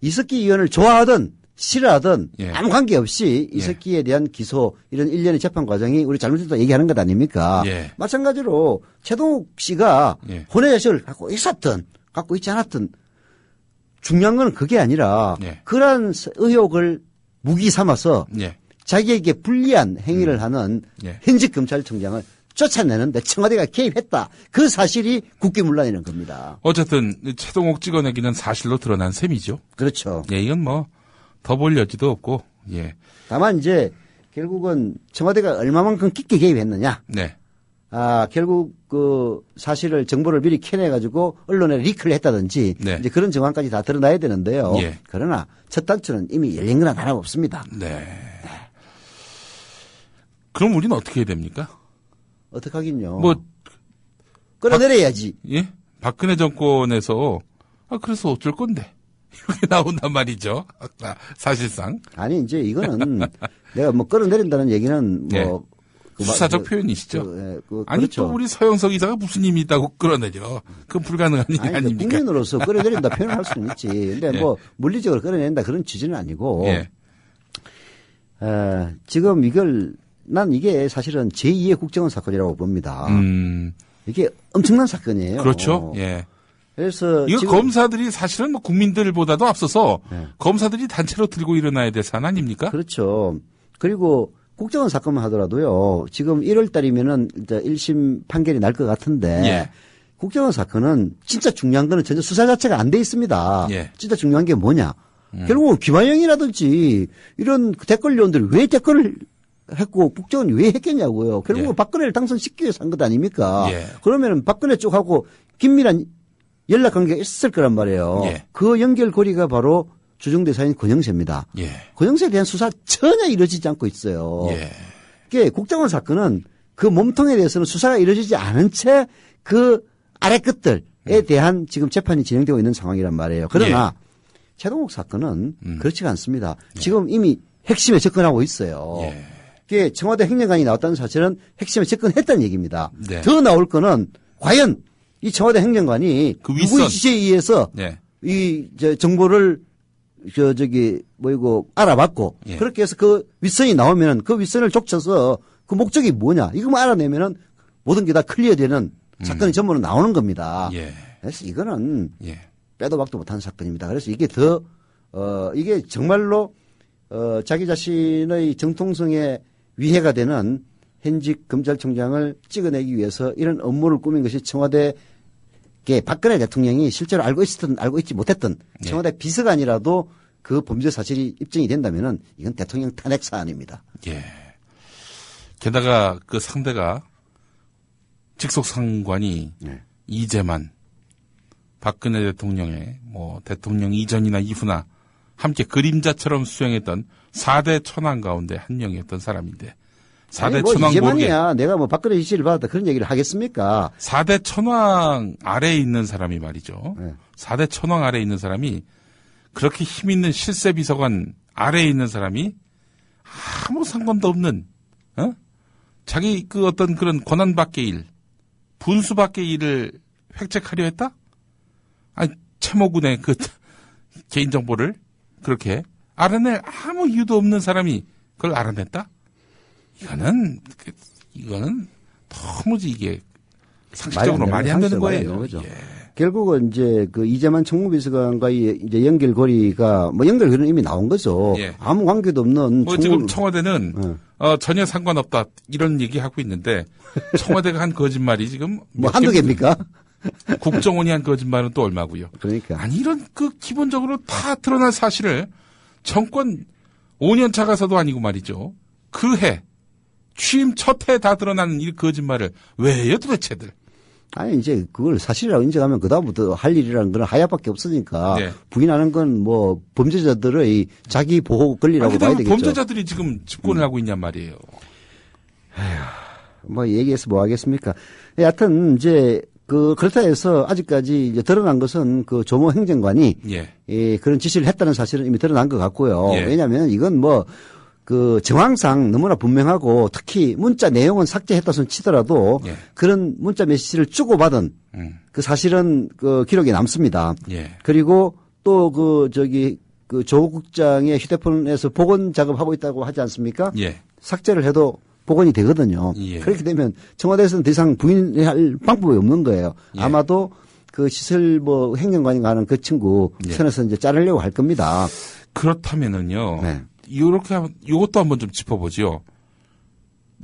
이석기 의원을 좋아하든 싫어하든 예. 아무 관계없이 이석기에 대한 기소 이런 일련의 재판 과정이 우리 잘못했다 얘기하는 것 아닙니까? 예. 마찬가지로 최동욱 씨가 예. 혼의 자식을 갖고 있었든 갖고 있지 않았든 중요한 건 그게 아니라 예. 그러한 의혹을 무기 삼아서 예. 자기에게 불리한 행위를 하는 예. 현직 검찰총장을 쫓아내는데 청와대가 개입했다. 그 사실이 국기문란이라는 겁니다. 어쨌든 최동욱 찍어내기는 사실로 드러난 셈이죠. 그렇죠. 예, 이건 뭐 더 볼 여지도 없고. 예. 다만 이제 결국은 청와대가 얼마만큼 깊게 개입했느냐. 네. 결국 그 사실을 정보를 미리 캐내가지고 언론에 리크를 했다든지 네. 이제 그런 정황까지 다 드러나야 되는데요. 예. 그러나 첫 단추는 이미 열린 건 하나 없습니다. 네. 그럼 우리는 어떻게 해야 됩니까? 어떡하긴요. 뭐, 끌어내려야지. 예? 박근혜 정권에서, 그래서 어쩔 건데. 이렇게 나온단 말이죠. 사실상. 아니, 이제 이거는 내가 뭐 끌어내린다는 얘기는 뭐. 예. 그 수사적 표현이시죠. 아니, 그렇죠. 또 우리 서영석 이사가 무슨 힘이 있다고 끌어내려. 그건 불가능한 일이 아니, 아닙니까? 국민으로서 끌어내린다 표현을 할 수는 있지. 근데 예. 뭐 물리적으로 끌어낸다 그런 취지는 아니고. 예. 지금 이걸 난 이게 사실은 제2의 국정원 사건이라고 봅니다. 이게 엄청난 사건이에요. 그렇죠. 예. 그래서 이거 지금 검사들이 사실은 뭐 국민들보다도 앞서서 네. 검사들이 단체로 들고 일어나야 될 사안 아닙니까? 그렇죠. 그리고 국정원 사건만 하더라도요. 지금 1월 달이면은 이제 1심 판결이 날 것 같은데 예. 국정원 사건은 진짜 중요한 거는 전혀 수사 자체가 안 돼 있습니다. 예. 진짜 중요한 게 뭐냐. 결국은 김한영이라든지 이런 댓글위원들이 왜 댓글을 했고 국정원이 왜 했겠냐고요. 결국은 예. 박근혜를 당선시키기 위해서 한 것 아닙니까? 예. 그러면은 박근혜 쪽하고 긴밀한 연락관계가 있을 거란 말이에요. 예. 그 연결고리가 바로 주중대사인 권영세입니다. 예. 권영세에 대한 수사 전혀 이루어지지 않고 있어요. 예. 그게 국정원 사건은 그 몸통에 대해서는 수사가 이루어지지 않은 채 그 아래 끝들에 대한 지금 재판이 진행되고 있는 상황이란 말이에요. 그러나 최동욱 사건은 그렇지가 않습니다. 지금 이미 핵심에 접근하고 있어요. 예. 그게 청와대 행정관이 나왔다는 사실은 핵심에 접근했다는 얘기입니다. 네. 더 나올 거는 과연 이 청와대 행정관이 그 윗선. 누구의 지시에 의해서 예. 이 정보를 이거 알아봤고 예. 그렇게 해서 그 윗선이 나오면은 그 윗선을 족쳐서 그 목적이 뭐냐 이거만 알아내면은 모든 게 다 클리어되는 사건이 전부는 나오는 겁니다. 예. 그래서 이거는 예. 빼도 박도 못한 사건입니다. 그래서 이게 이게 정말로 자기 자신의 정통성에 위해가 되는 현직 검찰총장을 찍어내기 위해서 이런 업무를 꾸민 것이 청와대 박근혜 대통령이 실제로 알고 있었든 알고 있지 못했던 청와대 비서관이라도 그 범죄 사실이 입증이 된다면은 이건 대통령 탄핵 사안입니다. 예. 게다가 그 상대가 직속 상관이 이재만 박근혜 대통령의 뭐 대통령 이전이나 이후나 함께 그림자처럼 수행했던 4대 천왕 가운데 한 명이었던 사람인데 4대 천왕 모르게 이재만이야. 내가 뭐 박근혜 지시를 받았다 그런 얘기를 하겠습니까? 4대 천왕 아래에 있는 사람이 말이죠. 네. 4대 천왕 아래에 있는 사람이 그렇게 힘 있는 실세 비서관 아래에 있는 사람이 아무 상관도 없는 자기 그 어떤 그런 권한 밖의 일, 분수 밖의 일을 획책하려 했다? 아니 최모군의 그 개인정보를 그렇게 알아낼 아무 이유도 없는 사람이 그걸 알아냈다? 이거는 너무지 이게 상식적으로 말이 안 되는 거예요. 거죠. 예. 결국은 이제 그 이재만 청무비서관과의 이제 연결고리가 뭐 연결고리는 이미 나온 거죠. 예. 아무 관계도 없는 뭐 지금 청와대는 전혀 상관없다 이런 얘기하고 있는데 청와대가 한 거짓말이 지금 뭐 한두 개입니까? 국정원이 한 거짓말은 또 얼마고요. 그러니까. 아니 이런 그 기본적으로 다 드러난 사실을 정권 5년 차 가서도 아니고 말이죠. 그 해 취임 첫 해 다 드러나는 이 거짓말을 왜 해요 도대체들. 아니 이제 그걸 사실이라고 인정하면 그다음부터 할 일이라는 건 하야밖에 없으니까 네. 부인하는 건 뭐 범죄자들의 자기 보호 권리라고 봐야 되겠죠. 범죄자들이 지금 집권을 하고 있냔 말이에요. 뭐 얘기해서 뭐 하겠습니까? 여하튼 이제 그렇다 해서 아직까지 이제 드러난 것은 그 조모 행정관이 예. 그런 지시를 했다는 사실은 이미 드러난 것 같고요. 예. 왜냐하면 이건 뭐 그 정황상 너무나 분명하고 특히 문자 내용은 삭제했다 손 치더라도 예. 그런 문자 메시지를 주고받은 그 사실은 그 기록에 남습니다. 예. 그리고 또 그 조 국장의 휴대폰에서 복원 작업하고 있다고 하지 않습니까? 예. 삭제를 해도 복원이 되거든요. 예. 그렇게 되면 청와대에서는 더 이상 부인할 방법이 없는 거예요. 예. 아마도 그 시설 뭐 행정관인가 하는 그 친구 선에서 이제 자르려고 할 겁니다. 그렇다면은요. 네. 이렇게 이것도 한번 좀 짚어보죠.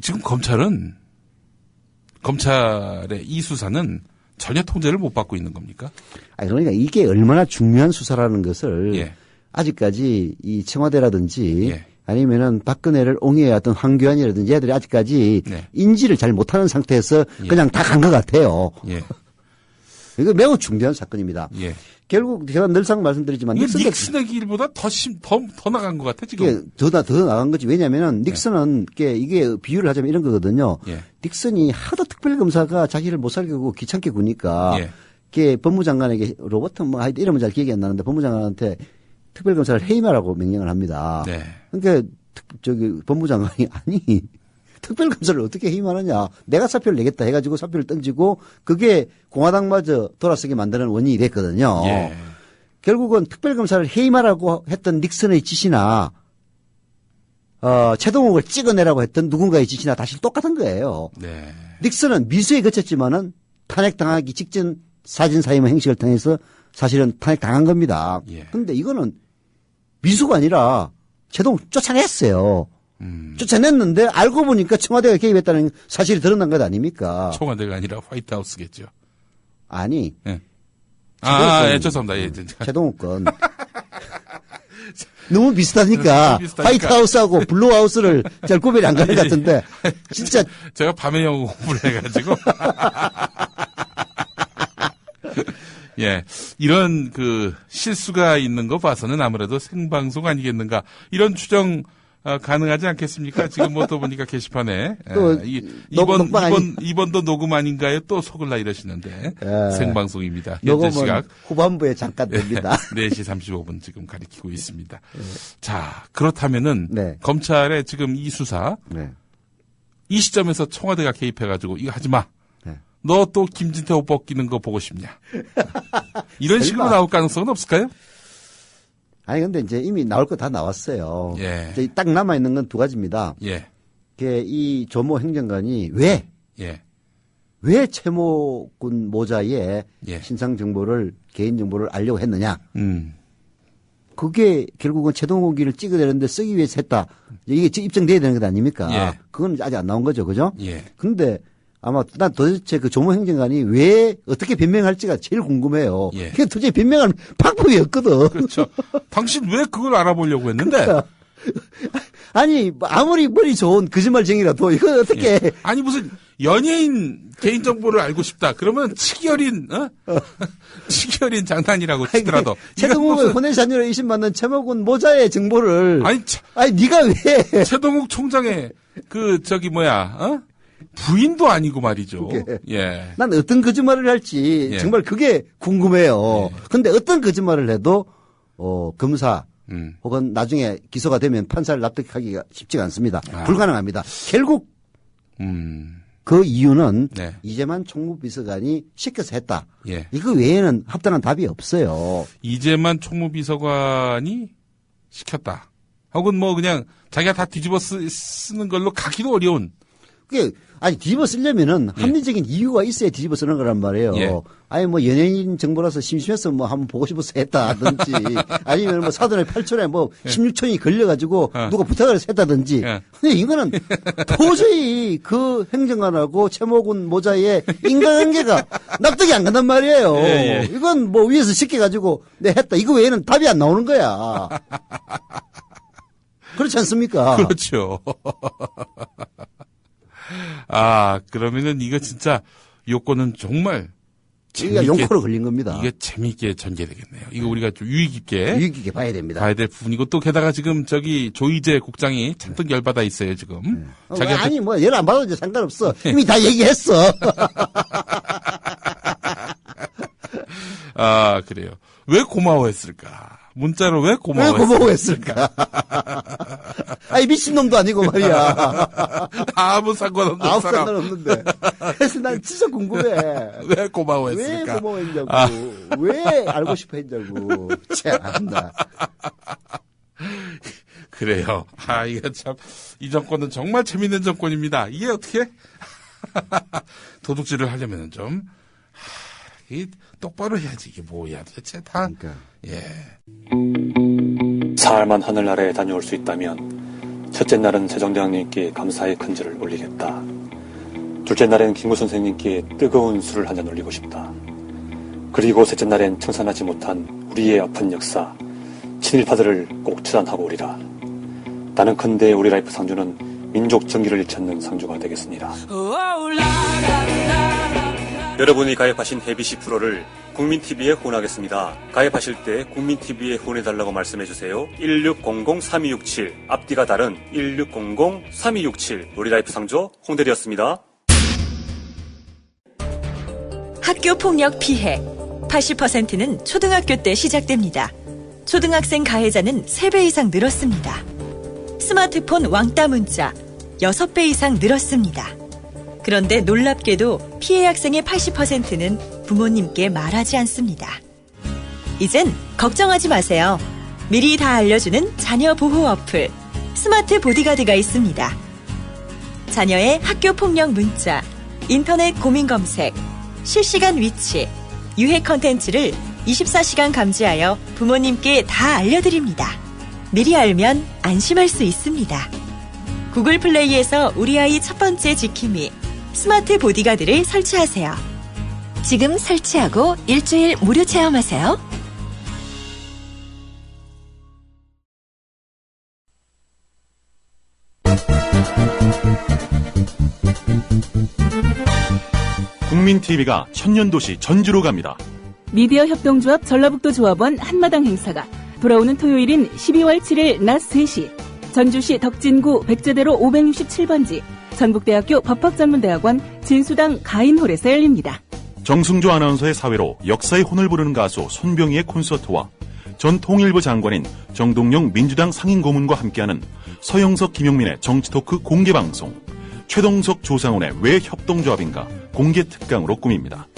지금 검찰의 이 수사는 전혀 통제를 못 받고 있는 겁니까? 아니 그러니까 이게 얼마나 중요한 수사라는 것을 예. 아직까지 이 청와대라든지 예. 아니면은 박근혜를 옹호해왔던 황교안이라든지 얘들이 아직까지 네. 인지를 잘 못하는 상태에서 예. 그냥 다 간 것 같아요. 예. 이거 매우 중대한 사건입니다. 예. 결국 제가 늘상 말씀드리지만 이게 닉슨의 길보다 더 나간 것 같아 지금. 더 나간 거지. 왜냐하면 닉슨은 이게 비유를 하자면 이런 거거든요. 예. 닉슨이 하도 특별검사가 자기를 못 살게 귀찮게 구니까 예. 이게 법무장관에게 로버트 뭐 하여튼 이름은 잘 기억이 안 나는데 법무장관한테 특별검사를 해임하라고 명령을 합니다. 네. 그러니까 법무장관이 아니 특별검사를 어떻게 해임하느냐. 내가 사표를 내겠다 해가지고 사표를 던지고 그게 공화당마저 돌아서게 만드는 원인이 됐거든요. 예. 결국은 특별검사를 해임하라고 했던 닉슨의 지시나 최동욱을 찍어내라고 했던 누군가의 지시나 다시 똑같은 거예요. 네. 닉슨은 미수에 그쳤지만은 탄핵당하기 직전 사진 사임 행식을 통해서 사실은 탄핵당한 겁니다. 예. 그런데 이거는 미수가 아니라 최동욱 쫓아냈어요. 쫓아냈는데 알고 보니까 청와대가 개입했다는 사실이 드러난 것 아닙니까? 청와대가 아니라 화이트하우스겠죠. 아니. 예. 죄송합니다. 예, 최동욱 건. 너무 비슷하니까 비슷하니까. 화이트하우스하고 블루하우스를 잘 구별이 안 가는 것 같은데 진짜 제가 밤에 영어 공부를 해가지고 예, 이런 그 실수가 있는 거 봐서는 아무래도 생방송 아니겠는가 이런 추정 가능하지 않겠습니까? 지금 뭐 또 보니까 게시판에 또 이번도 녹음 아닌가요? 또 속을라 이러시는데 생방송입니다. 현재 녹음은 시각 후반부에 잠깐 됩니다. 4시 35분 지금 가리키고 있습니다. 자, 그렇다면은 네. 검찰의 지금 이 수사 네. 이 시점에서 청와대가 개입해가지고 이거 하지 마. 네. 너 또 김진태 옷 벗기는 거 보고 싶냐? 이런 식으로 나올 가능성은 없을까요? 아니 근데 이제 이미 나올 거 다 나왔어요. 예. 이제 딱 남아 있는 건 두 가지입니다. 예. 이 조모 행정관이 왜 최모군 모자에 예. 신상 정보를 개인 정보를 알려고 했느냐? 음. 그게 결국은 최동욱이를 찍어내는데 쓰기 위해서 했다. 이게 입증돼야 되는 것 아닙니까? 예. 그건 아직 안 나온 거죠, 그죠? 예. 근데 아마 난 도대체 그 조모 행정관이 왜 어떻게 변명할지가 제일 궁금해요. 예. 그게 도저히 변명할 방법이 없거든. 그렇죠. 당신 왜 그걸 알아보려고 했는데? 아니 아무리 머리 좋은 거짓말쟁이라도 이건 어떻게? 예. 아니 무슨 연예인 개인 정보를 알고 싶다. 그러면 치기어린 치기어린 장난이라고 치더라도 최동욱의 혼외 자녀로 의심받는 최모군 모자의 정보를 아니 네가 왜? 최동욱 총장의 부인도 아니고 말이죠. 예. 난 어떤 거짓말을 할지 예. 정말 그게 궁금해요. 예. 근데 어떤 거짓말을 해도 검사 혹은 나중에 기소가 되면 판사를 납득하기가 쉽지가 않습니다. 불가능합니다. 결국 그 이유는 네. 이재만 총무비서관이 시켜서 했다. 예. 이거 외에는 합당한 답이 없어요. 이재만 총무비서관이 시켰다. 혹은 뭐 그냥 자기가 다 뒤집어 쓰는 걸로 가기도 어려운. 그게 아니 뒤집어 쓰려면은 합리적인 이유가 있어야 뒤집어 쓰는 거란 말이에요. 예. 아니 뭐 연예인 정보라서 심심해서 뭐 한번 보고 싶어서 했다든지 아니면 뭐 사돈의 8촌에 뭐 16촌이 걸려가지고 누가 부탁을 해서 했다든지. 근데 이거는 도저히 그 행정관하고 최모군 모자의 인간관계가 납득이 안 간단 말이에요. 예. 이건 뭐 위에서 시켜가지고 내 했다. 이거 외에는 답이 안 나오는 거야. 그렇지 않습니까? 그렇죠. 그러면은 이거 진짜 요건은 정말 이게 용코로 걸린 겁니다. 이게 재미있게 전개되겠네요. 이거 우리가 좀 유의 깊게 봐야 됩니다. 봐야 될 부분이고 또 게다가 지금 조이제 국장이 잔뜩 열받아 있어요 지금. 아니 뭐 열 안 받아도 이제 상관없어. 이미 다 얘기했어. 그래요. 왜 고마워했을까? 문자로 왜 고마워했을까? 아니 미친놈도 아니고 말이야. 아무 상관없는 사람. 상관없는데. 그래서 난 진짜 궁금해. 왜 고마워했을까? 왜 고마워했냐고. 왜 알고 싶어 했냐고. 참나. 그래요. 이게 참, 이 정권은 정말 재밌는 정권입니다. 이게 어떻게? 도둑질을 하려면은 좀, 똑바로 해야지. 이게 뭐야 도대체 다. 그러니까. 예. 사흘만 하늘나라에 다녀올 수 있다면 첫째 날은 세종대왕님께 감사의 큰절을 올리겠다. 둘째 날엔 김구 선생님께 뜨거운 술을 한잔 올리고 싶다. 그리고 셋째 날엔 청산하지 못한 우리의 아픈 역사, 친일파들을 꼭 처단하고 오리라. 나는 컨대 우리 라이프 상주는 민족 정기를 일찾는 상주가 되겠습니다. 여러분이 가입하신 해비시 프로를 국민TV에 후원하겠습니다. 가입하실 때 국민TV에 후원해달라고 말씀해주세요. 1600-3267 앞뒤가 다른 1600-3267 우리라이프 상조 홍대리였습니다. 학교 폭력 피해 80%는 초등학교 때 시작됩니다. 초등학생 가해자는 3배 이상 늘었습니다. 스마트폰 왕따 문자 6배 이상 늘었습니다. 그런데 놀랍게도 피해 학생의 80%는 부모님께 말하지 않습니다. 이젠 걱정하지 마세요. 미리 다 알려주는 자녀 보호 어플 스마트 보디가드가 있습니다. 자녀의 학교 폭력 문자, 인터넷 고민 검색, 실시간 위치, 유해 컨텐츠를 24시간 감지하여 부모님께 다 알려드립니다. 미리 알면 안심할 수 있습니다. 구글 플레이에서 우리 아이 첫 번째 지킴이 스마트 보디가드를 설치하세요. 지금 설치하고 일주일 무료 체험하세요. 국민TV가 천년도시 전주로 갑니다. 미디어 협동조합 전라북도 조합원 한마당 행사가 돌아오는 토요일인 12월 7일 낮 3시 전주시 덕진구 백제대로 567번지 전북대학교 법학전문대학원 진수당 가인홀에서 열립니다. 정승조 아나운서의 사회로 역사의 혼을 부르는 가수 손병희의 콘서트와 전 통일부 장관인 정동영 민주당 상임고문과 함께하는 서영석 김용민의 정치토크 공개방송, 최동석 조상훈의 왜 협동조합인가 공개 특강으로 꾸밉니다.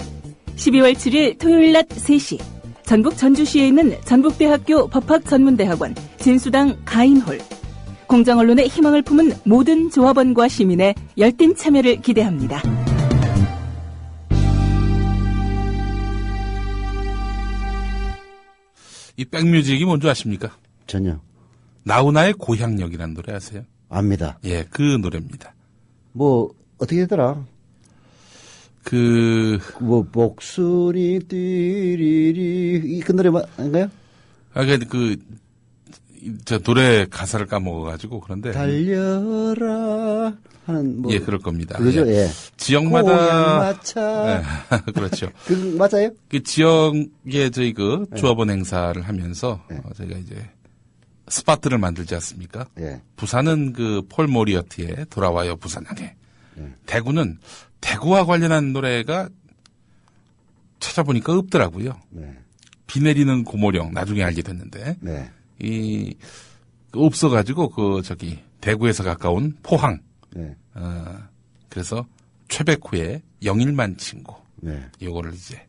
12월 7일 토요일 낮 3시 전북 전주시에 있는 전북대학교 법학전문대학원 진수당 가인홀. 공정언론의 희망을 품은 모든 조합원과 시민의 열띤 참여를 기대합니다. 이 백뮤직이 뭔지 아십니까? 전혀. 나훈아의 고향역이라는 노래 아세요? 압니다. 예, 그 노래입니다. 뭐 어떻게 되더라? 뭐 목소리 띠리리 그 노래 아닌가요? 아, 저 노래 가사를 까먹어가지고 그런데 달려라 하는 뭐 예, 그럴 겁니다. 그거죠. 예. 지역마다 마차. 예, 그렇죠. 그 맞아요? 그 지역에 저희 그 조합원 행사를 하면서 저희가 이제 스파트를 만들지 않습니까? 예. 부산은 그 폴 모리어티의 돌아와요 부산항에. 대구는 대구와 관련한 노래가 찾아보니까 없더라고요. 네. 비 내리는 고모령 나중에 알게 됐는데 네. 없어가지고 대구에서 가까운 포항. 네. 그래서 최백호의 영일만 친구. 네. 요거를 이제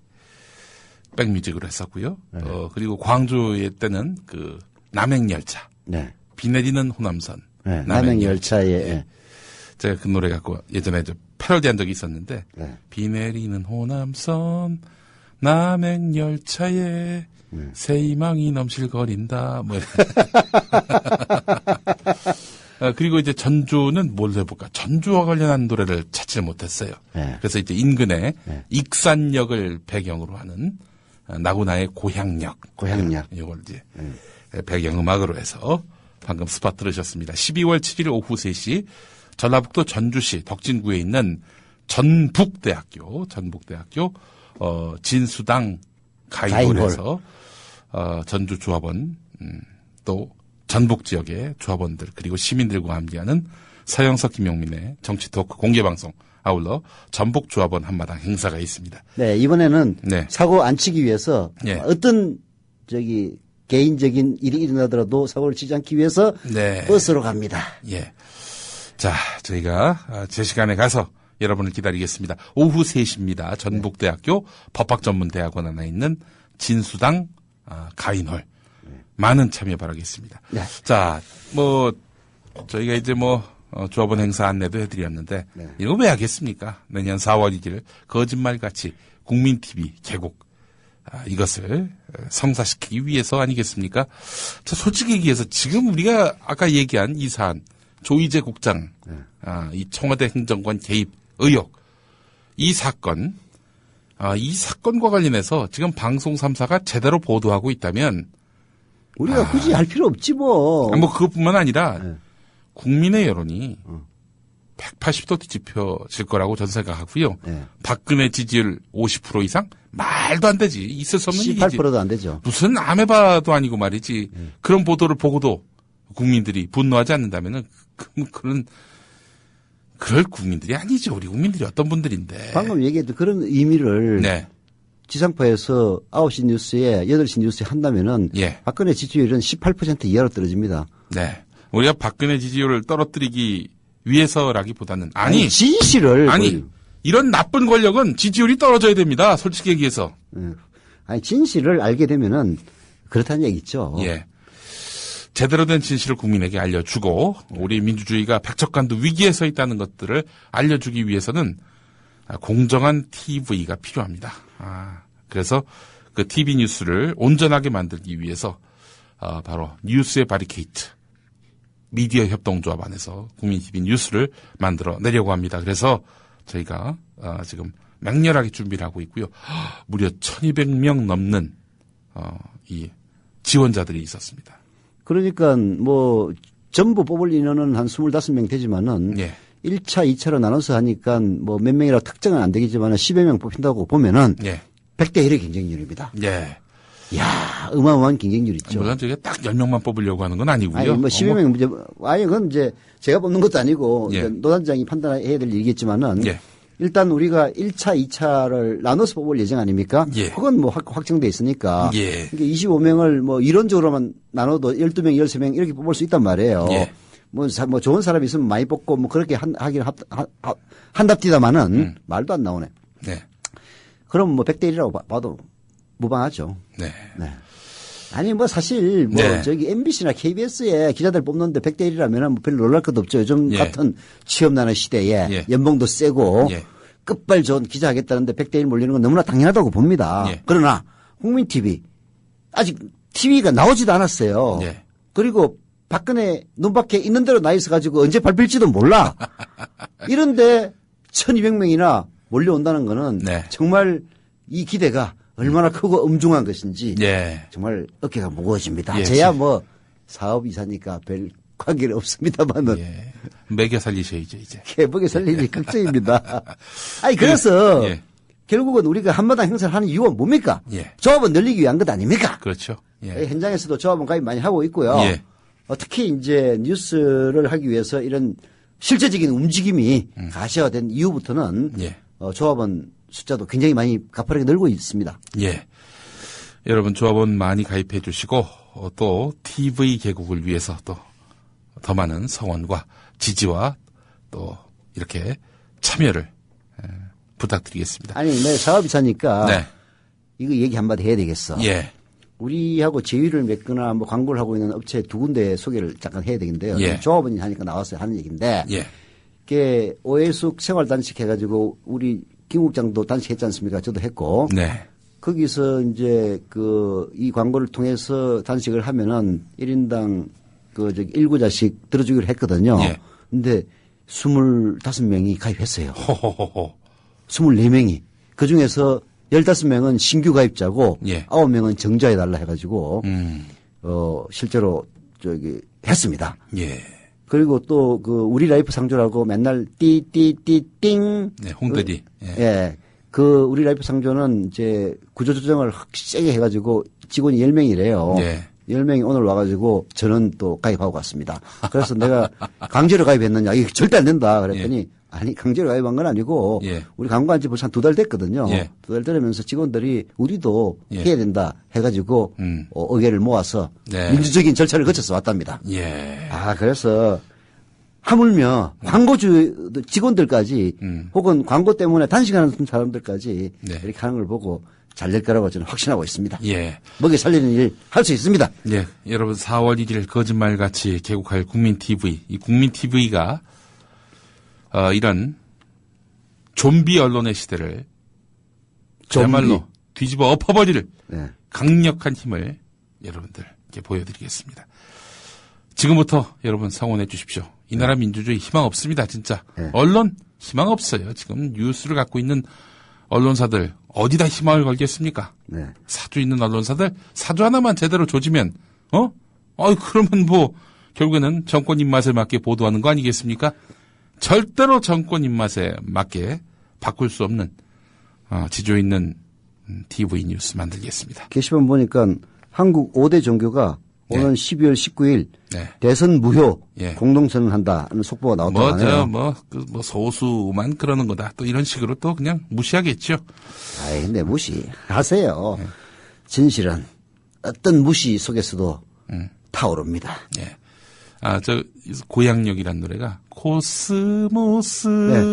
백뮤직으로 했었고요. 네. 그리고 광주에 때는 그 남행열차. 네. 비 내리는 호남선. 네. 남행열차에. 예. 제가 그 노래 갖고 예전에 패러디한 적이 있었는데 네. 비 내리는 호남선 남행열차에 새 희망이 넘실거린다. 뭐 그리고 이제 전주는 뭘 해볼까? 전주와 관련한 노래를 찾지 못했어요. 네. 그래서 이제 인근에 익산역을 배경으로 하는 나훈아의 고향역. 이걸 이제 배경음악으로 해서 방금 스팟 들으셨습니다. 12월 7일 오후 3시 전라북도 전주시 덕진구에 있는 전북대학교 진수당 가인홀에서 전주 조합원 또 전북 지역의 조합원들 그리고 시민들과 함께하는 서영석 김용민의 정치 토크 공개방송 아울러 전북 조합원 한마당 행사가 있습니다. 네, 이번에는 사고 안 치기 위해서 어떤 개인적인 일이 일어나더라도 사고를 치지 않기 위해서 버스로 갑니다. 예. 자, 저희가 제 시간에 가서 여러분을 기다리겠습니다. 오후 3시입니다. 전북대학교 법학전문대학원 안에 있는 진수당 가인홀. 많은 참여 바라겠습니다. 네. 자, 저희가 이제 조합원 행사 안내도 해드렸는데, 이거 왜 하겠습니까? 내년 4월 1일 거짓말같이 국민TV 개국. 이것을 성사시키기 위해서 아니겠습니까? 자, 솔직히 얘기해서 지금 우리가 아까 얘기한 이 사안, 조이제 국장, 이 청와대 행정관 개입 의혹, 이 사건과 관련해서 지금 방송 3사가 제대로 보도하고 있다면 우리가 굳이 할 필요 없지 뭐. 그것뿐만 아니라 국민의 여론이 180도 뒤집혀질 거라고 저는 생각하고요. 박근혜 지지율 50% 이상? 말도 안 되지. 있을 수 없는 일이지. 18%도 안 되죠. 무슨 아메바도 아니고 말이지. 그런 보도를 보고도 국민들이 분노하지 않는다면은 그럴 국민들이 아니죠. 우리 국민들이 어떤 분들인데. 방금 얘기했던 그런 의미를 지상파에서 9시 뉴스에 8시 뉴스에 한다면은 박근혜 지지율은 18% 이하로 떨어집니다. 네. 우리가 박근혜 지지율을 떨어뜨리기 위해서라기보다는 진실을 이런 나쁜 권력은 지지율이 떨어져야 됩니다. 솔직히 얘기해서. 진실을 알게 되면은 그렇다는 얘기죠. 예. 제대로 된 진실을 국민에게 알려주고 우리 민주주의가 백척간도 위기에 서 있다는 것들을 알려주기 위해서는 공정한 TV가 필요합니다. 그래서 그 TV 뉴스를 온전하게 만들기 위해서 바로 뉴스의 바리케이트 미디어 협동조합 안에서 국민TV 뉴스를 만들어 내려고 합니다. 그래서 저희가 지금 맹렬하게 준비를 하고 있고요. 무려 1200명 넘는 이 지원자들이 있었습니다. 그러니까 뭐 전부 뽑을 인원은 한 25명 되지만은 1차, 2차로 나눠서 하니까 뭐 몇 명이라고 특정은 안 되겠지만 10여 명 뽑힌다고 보면은 100대 1의 경쟁률입니다. 이야, 어마어마한 경쟁률 있죠. 물론 저희가 딱 10명만 뽑으려고 하는 건 아니고요. 아니, 뭐 10여 명 문제, 아니, 그건 이제 제가 뽑는 것도 아니고 노단장이 판단해야 될 일이겠지만은 일단 우리가 1차, 2차를 나눠서 뽑을 예정 아닙니까? 그건 뭐 확정돼 있으니까. 그러니까 25명을 뭐 이론적으로만 나눠도 12명, 13명 이렇게 뽑을 수 있단 말이에요. 뭐 좋은 사람이 있으면 많이 뽑고 뭐 그렇게 하긴 한답디다마는 말도 안 나오네. 그럼 뭐 100대 1이라고 봐도 무방하죠. 아니 뭐 사실 뭐 저기 MBC나 KBS에 기자들 뽑는데 100대 1이라면 뭐 별로 놀랄 것도 없죠. 요즘 같은 취업난의 시대에 연봉도 세고 끝발 좋은 기자 하겠다는데 100대 1 몰리는 건 너무나 당연하다고 봅니다. 그러나 국민TV 아직 TV가 나오지도 않았어요. 그리고 박근혜 눈밖에 있는 대로 나 있어가지고 언제 밟힐지도 몰라. 이런데 1200명이나 몰려온다는 거는 정말 이 기대가 얼마나 크고 엄중한 것인지 정말 어깨가 무거워집니다. 저야 뭐 사업이사니까 별 관계는 없습니다만은 매겨 살리셔야죠 이제. 먹여 살리니 걱정입니다. 아니 그래서 결국은 우리가 한마당 행사를 하는 이유가 뭡니까? 조합원 늘리기 위한 것 아닙니까? 그렇죠. 현장에서도 조합원 가입 많이 하고 있고요. 특히 이제 뉴스를 하기 위해서 이런 실제적인 움직임이 가시화된 이후부터는 조합원 숫자도 굉장히 많이 가파르게 늘고 있습니다. 여러분 조합원 많이 가입해 주시고 또 TV 개국을 위해서 또 더 많은 성원과 지지와 또 이렇게 참여를 부탁드리겠습니다. 아니, 내 사업이사니까 이거 얘기 한마디 해야 되겠어. 우리하고 제휴를 맺거나 뭐 광고를 하고 있는 업체 두 군데 소개를 잠깐 해야 되겠는데요. 조합원이 하니까 나와서 하는 얘기인데 이게 오해숙 생활단식 해가지고 우리 김국장도 단식했지 않습니까? 저도 했고. 거기서 이제 이 광고를 통해서 단식을 하면은 1인당 1구자씩 들어주기로 했거든요. 근데 25명이 가입했어요. 24명이. 그 중에서 15명은 신규 가입자고 9명은 정자해달라 해가지고 실제로 했습니다. 그리고 또 우리 라이프 상조라고 맨날 띠띠띠띵. 홍대리. 우리 라이프 상조는 이제 구조조정을 세게 해가지고 직원이 10명이래요. 10명이 오늘 와가지고 저는 또 가입하고 갔습니다. 그래서 내가 강제로 가입했느냐. 이게 절대 안 된다. 그랬더니 아니 강제로 가입한 건 아니고 우리 광고한 지 벌써 한 2달 됐거든요. 2달 되면서 직원들이 우리도 해야 된다 해가지고 의견을 모아서 민주적인 절차를 거쳐서 왔답니다. 그래서 하물며 광고주 직원들까지 혹은 광고 때문에 단식하는 사람들까지 이렇게 하는 걸 보고 잘 될 거라고 저는 확신하고 있습니다. 먹여 살리는 일 할 수 있습니다. 여러분 4월 1일 거짓말같이 개국할 국민TV. 이 국민TV가 이런 좀비 언론의 시대를 정말로 뒤집어 엎어버릴 강력한 힘을 여러분들께 보여드리겠습니다. 지금부터 여러분 성원해 주십시오. 이 나라 민주주의 희망 없습니다. 진짜. 언론 희망 없어요. 지금 뉴스를 갖고 있는 언론사들 어디다 희망을 걸겠습니까? 사주 있는 언론사들 사주 하나만 제대로 조지면 그러면 뭐 결국에는 정권 입맛에 맞게 보도하는 거 아니겠습니까? 절대로 정권 입맛에 맞게 바꿀 수 없는 지조 있는 TV 뉴스 만들겠습니다. 게시판 보니까 한국 5대 종교가 오는 12월 19일 대선 무효 공동선언한다는 속보가 나왔다고 하네요. 소수만 그러는 거다. 또 이런 식으로 또 그냥 무시하겠죠. 근데 무시하세요. 진실은 어떤 무시 속에서도 타오릅니다. 고향역이란 노래가 코스모스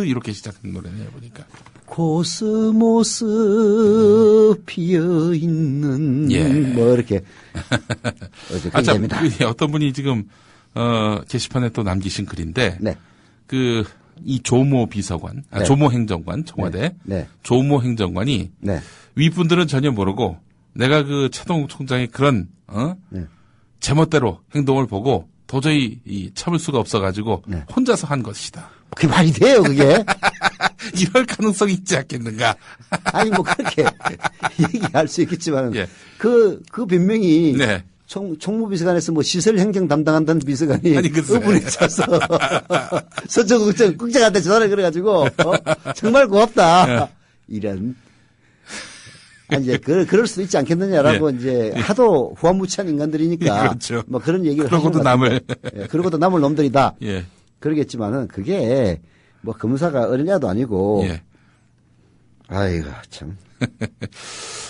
이렇게 시작하는 노래네요, 보니까. 코스모스 피어 있는 예. 뭐 이렇게 참, 어떤 분이 지금 게시판에 또 남기신 글인데 네. 이 조모 비서관, 네. 조모 행정관 청와대 네. 조모 행정관이 네. 윗분들은 전혀 모르고 내가 그 차동욱 총장의 그런 네. 제멋대로 행동을 보고 도저히 참을 수가 없어가지고 네. 혼자서 한 것이다. 그게 말이 돼요, 그게? 이럴 가능성이 있지 않겠는가? 아니, 뭐, 그렇게 얘기할 수 있겠지만, 예. 그 변명이, 네. 총무비서관에서 뭐 시설 행정 담당한다는 비서관이, 아니, 글쎄. 의문에 차서, 서초국장한테 전화를 그래가지고, 정말 고맙다. 이런. 아니, 이제, 그럴 수도 있지 않겠느냐라고, 예. 이제, 하도 후한무치한 인간들이니까, 그렇죠. 뭐 그런 얘기를 그러고도 하시는 것 남을. 같은데. 예, 그러고도 남을 놈들이다. 예. 그러겠지만은, 그게, 뭐, 검사가 어린애도 아니고, 예. 아이고, 참.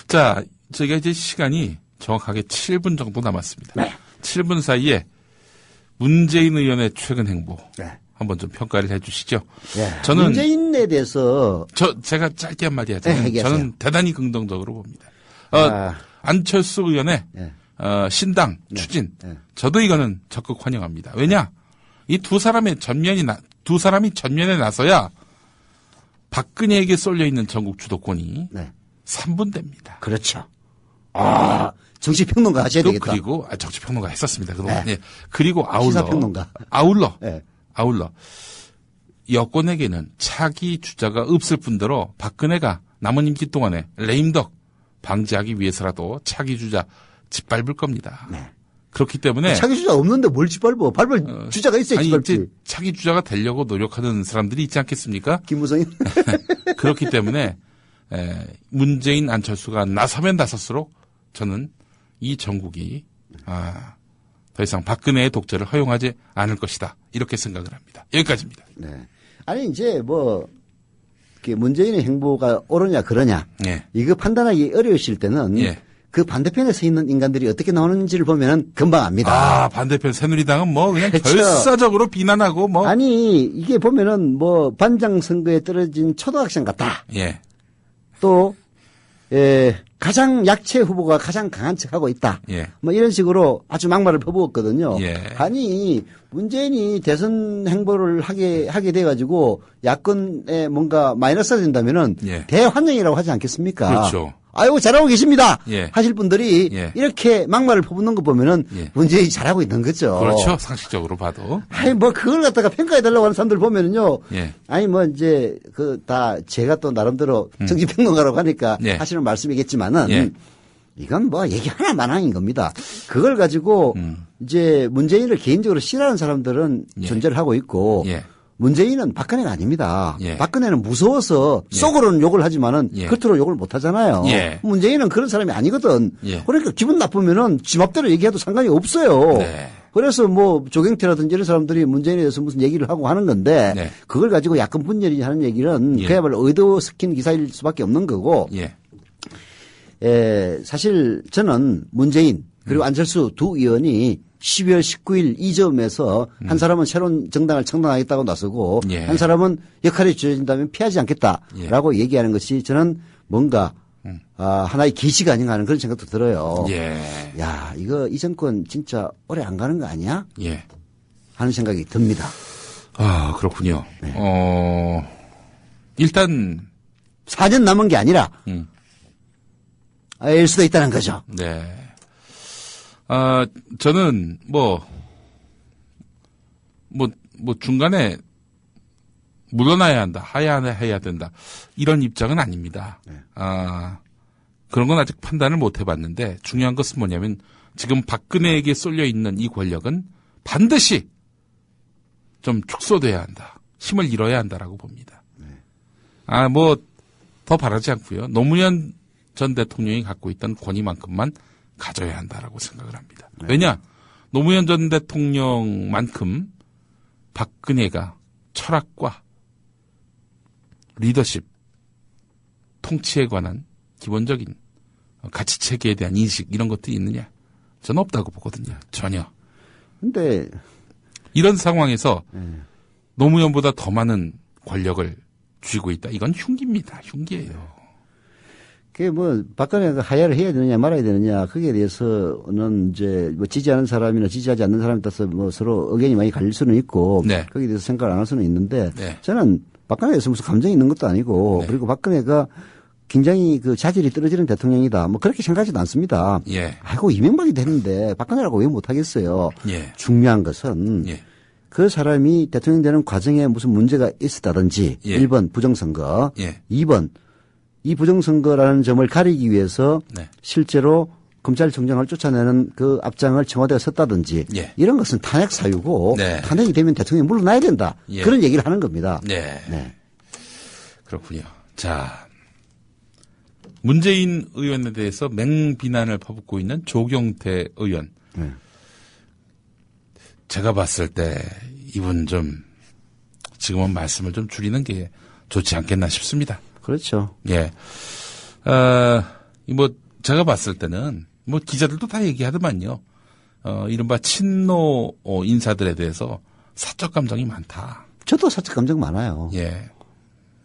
자, 저희가 이제 시간이 정확하게 7분 정도 남았습니다. 네. 7분 사이에 문재인 의원의 최근 행보 네. 한번 좀 평가를 해 주시죠. 예. 저는 문재인에 대해서 제가 짧게 한마디 하자면 네, 얘기하세요. 저는 대단히 긍정적으로 봅니다. 아. 안철수 의원의 네. 신당 추진 네. 저도 이거는 적극 환영합니다. 왜냐? 이 두 사람이 전면에 나서야 박근혜에게 쏠려 있는 전국 주도권이 네. 3분됩니다. 그렇죠. 아, 정치평론가 하셔야 되겠다. 그리고 정치평론가 했었습니다. 그동안. 네. 예. 그리고 시사평론가. 아울러 네. 여권에게는 차기 주자가 없을 뿐더러 박근혜가 남은 임기 동안에 레임덕 방지하기 위해서라도 차기 주자 짓밟을 겁니다. 네. 그렇기 때문에 차기 주자 없는데 뭘 짓밟어? 밟을 주자가 있어야 짓밟지. 이제 차기 주자가 되려고 노력하는 사람들이 있지 않겠습니까? 김무성이. 그렇기 때문에 문재인 안철수가 나서면 나설수록 저는 이 전국이 더 이상 박근혜의 독재를 허용하지 않을 것이다. 이렇게 생각을 합니다. 여기까지입니다. 네. 아니 이제 뭐 문재인의 행보가 옳으냐 그러냐 예. 이거 판단하기 어려우실 때는 예. 그 반대편에 서 있는 인간들이 어떻게 나오는지를 보면은 금방 압니다. 반대편 새누리당은 뭐 그냥 그렇죠. 결사적으로 비난하고 뭐. 아니 이게 보면은 뭐 반장 선거에 떨어진 초등학생 같다. 예. 또 가장 약체 후보가 가장 강한 척하고 있다. 예. 뭐 이런 식으로 아주 막말을 퍼부었거든요. 예. 아니 문재인이 대선 행보를 하게 돼가지고 야권에 뭔가 마이너스가 된다면은 예. 대환영이라고 하지 않겠습니까? 그렇죠. 아이고 잘하고 계십니다. 예. 하실 분들이 예. 이렇게 막말을 퍼붓는 거 보면은 예. 문재인이 잘하고 있는 거죠. 그렇죠. 상식적으로 봐도. 아니 뭐 그걸 갖다가 평가해달라고 하는 사람들 보면은요. 예. 아니 뭐 이제 다 제가 또 나름대로 정치평론가라고 하니까 예. 하시는 말씀이겠지만은 예. 이건 뭐 얘기 하나만항인 겁니다. 그걸 가지고 이제 문재인을 개인적으로 싫어하는 사람들은 예. 존재를 하고 있고 예. 문재인은 박근혜가 아닙니다. 예. 박근혜는 무서워서 예. 속으로는 욕을 하지만은 예. 겉으로 욕을 못 하잖아요. 예. 문재인은 그런 사람이 아니거든. 예. 그러니까 기분 나쁘면은 지 맘대로 얘기해도 상관이 없어요. 네. 그래서 뭐 조경태라든지 이런 사람들이 문재인에 대해서 무슨 얘기를 하고 하는 건데 네. 그걸 가지고 야권 분열이 하는 얘기는 예. 그야말로 의도 섞인 기사일 수밖에 없는 거고 예. 사실 저는 문재인 그리고 안철수 두 의원이 12월 19일 이 점에서 한 사람은 새로운 정당을 창당하겠다고 나서고 예. 한 사람은 역할이 주어진다면 피하지 않겠다라고 얘기하는 것이 저는 뭔가 하나의 계시가 아닌가 하는 그런 생각도 들어요. 예. 야, 이 정권 진짜 오래 안 가는 거 아니야? 예. 하는 생각이 듭니다. 그렇군요. 네. 일단 4년 남은 게 아니라 일 수도 있다는 거죠. 네. 저는 뭐 중간에 물러나야 한다, 해야 된다 이런 입장은 아닙니다. 네. 그런 건 아직 판단을 못 해봤는데 중요한 것은 뭐냐면 지금 박근혜에게 쏠려 있는 이 권력은 반드시 좀 축소돼야 한다, 힘을 잃어야 한다라고 봅니다. 네. 뭐 더 바라지 않고요. 노무현 전 대통령이 갖고 있던 권위만큼만 가져야 한다라고 생각을 합니다. 네. 왜냐? 노무현 전 대통령만큼 박근혜가 철학과 리더십, 통치에 관한 기본적인 가치체계에 대한 인식 이런 것들이 있느냐? 저는 없다고 보거든요. 전혀. 근데 이런 상황에서 노무현보다 더 많은 권력을 쥐고 있다. 이건 흉기입니다. 흉기예요. 그게 뭐 박근혜가 하야를 해야 되느냐 말아야 되느냐 거기에 대해서는 이제 뭐 지지하는 사람이나 지지하지 않는 사람에 따라서 뭐 서로 의견이 많이 갈릴 수는 있고 네. 거기에 대해서 생각을 안 할 수는 있는데 네. 저는 박근혜에 대해서 무슨 감정이 있는 것도 아니고 네. 그리고 박근혜가 굉장히 그 자질이 떨어지는 대통령이다. 뭐 그렇게 생각하지도 않습니다. 예. 아이고 이명박이 되는데 박근혜라고 왜 못하겠어요. 예. 중요한 것은 예. 그 사람이 대통령 되는 과정에 무슨 문제가 있었다든지 예. 1번 부정선거 예. 2번 이 부정선거라는 점을 가리기 위해서 네. 실제로 검찰총장을 쫓아내는 그 앞장을 청와대가 섰다든지 예. 이런 것은 탄핵 사유고 네. 탄핵이 되면 대통령이 물러나야 된다. 예. 그런 얘기를 하는 겁니다. 네. 네. 그렇군요. 자, 문재인 의원에 대해서 맹비난을 퍼붓고 있는 조경태 의원. 네. 제가 봤을 때 이분 좀 지금은 말씀을 좀 줄이는 게 좋지 않겠나 싶습니다. 그렇죠. 예. 뭐 제가 봤을 때는 뭐 기자들도 다 얘기하더만요. 이른바 친노 인사들에 대해서 사적 감정이 많다. 저도 사적 감정 많아요. 예.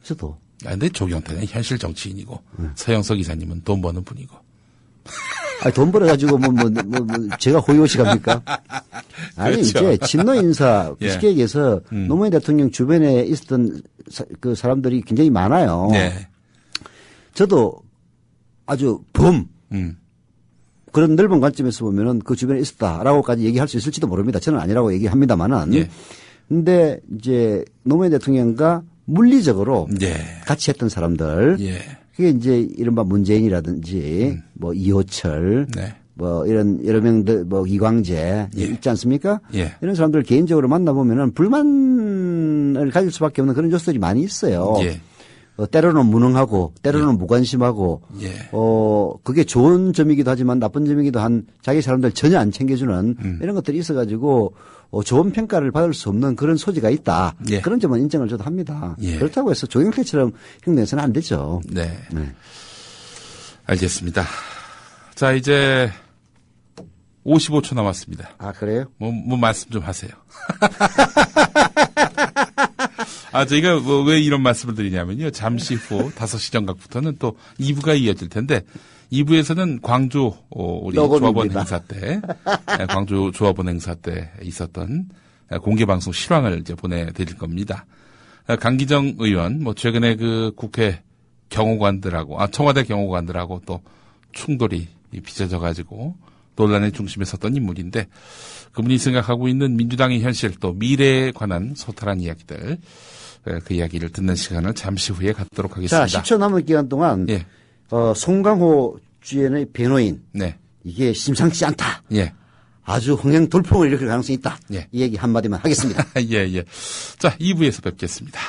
저도. 근데 조경태는 현실 정치인이고 서영석 이사님은 돈 버는 분이고. 아니, 돈 벌어가지고 제가 호의호식 합니까? 아니, 그렇죠. 이제 친노 인사, 예. 쉽게 얘기해서 노무현 대통령 주변에 있었던 그 사람들이 굉장히 많아요. 네. 저도 아주 그런 넓은 관점에서 보면은 그 주변에 있었다라고까지 얘기할 수 있을지도 모릅니다. 저는 아니라고 얘기합니다만은. 예. 근데 이제 노무현 대통령과 물리적으로 예. 같이 했던 사람들. 예. 그게 이제 이른바 문재인이라든지 뭐 이호철 네. 뭐 이런 여러 명들 뭐 이광재 예. 있지 않습니까? 예. 이런 사람들 개인적으로 만나보면은 불만을 가질 수밖에 없는 그런 요소들이 많이 있어요. 예. 때로는 무능하고 때로는 무관심하고 예. 그게 좋은 점이기도 하지만 나쁜 점이기도 한 자기 사람들 전혀 안 챙겨주는 이런 것들이 있어가지고 좋은 평가를 받을 수 없는 그런 소지가 있다. 예. 그런 점은 인정을 저도 합니다. 예. 그렇다고 해서 조경태처럼 흉내서는 안 되죠. 네. 네. 알겠습니다. 자, 이제 55초 남았습니다. 아, 그래요? 뭐 말씀 좀 하세요. 저희가 왜 이런 말씀을 드리냐면요. 잠시 후 5시 정각부터는 또 2부가 이어질 텐데 2부에서는 광주 우리 조합원 행사 때 광주 조합원 행사 때 있었던 공개 방송 실황을 이제 보내드릴 겁니다. 강기정 의원 뭐 최근에 그 국회 경호관들하고 청와대 경호관들하고 또 충돌이 빚어져 가지고 논란의 중심에 섰던 인물인데 그분이 생각하고 있는 민주당의 현실 또 미래에 관한 소탈한 이야기들 그 이야기를 듣는 시간을 잠시 후에 갖도록 하겠습니다. 자, 10초 남은 기간 동안 예. 송강호 주연의 변호인 네. 이게 심상치 않다. 예. 아주 흥행 돌풍을 일으킬 가능성이 있다. 예. 이 얘기 한마디만 하겠습니다. 예. 자, 2부에서 뵙겠습니다.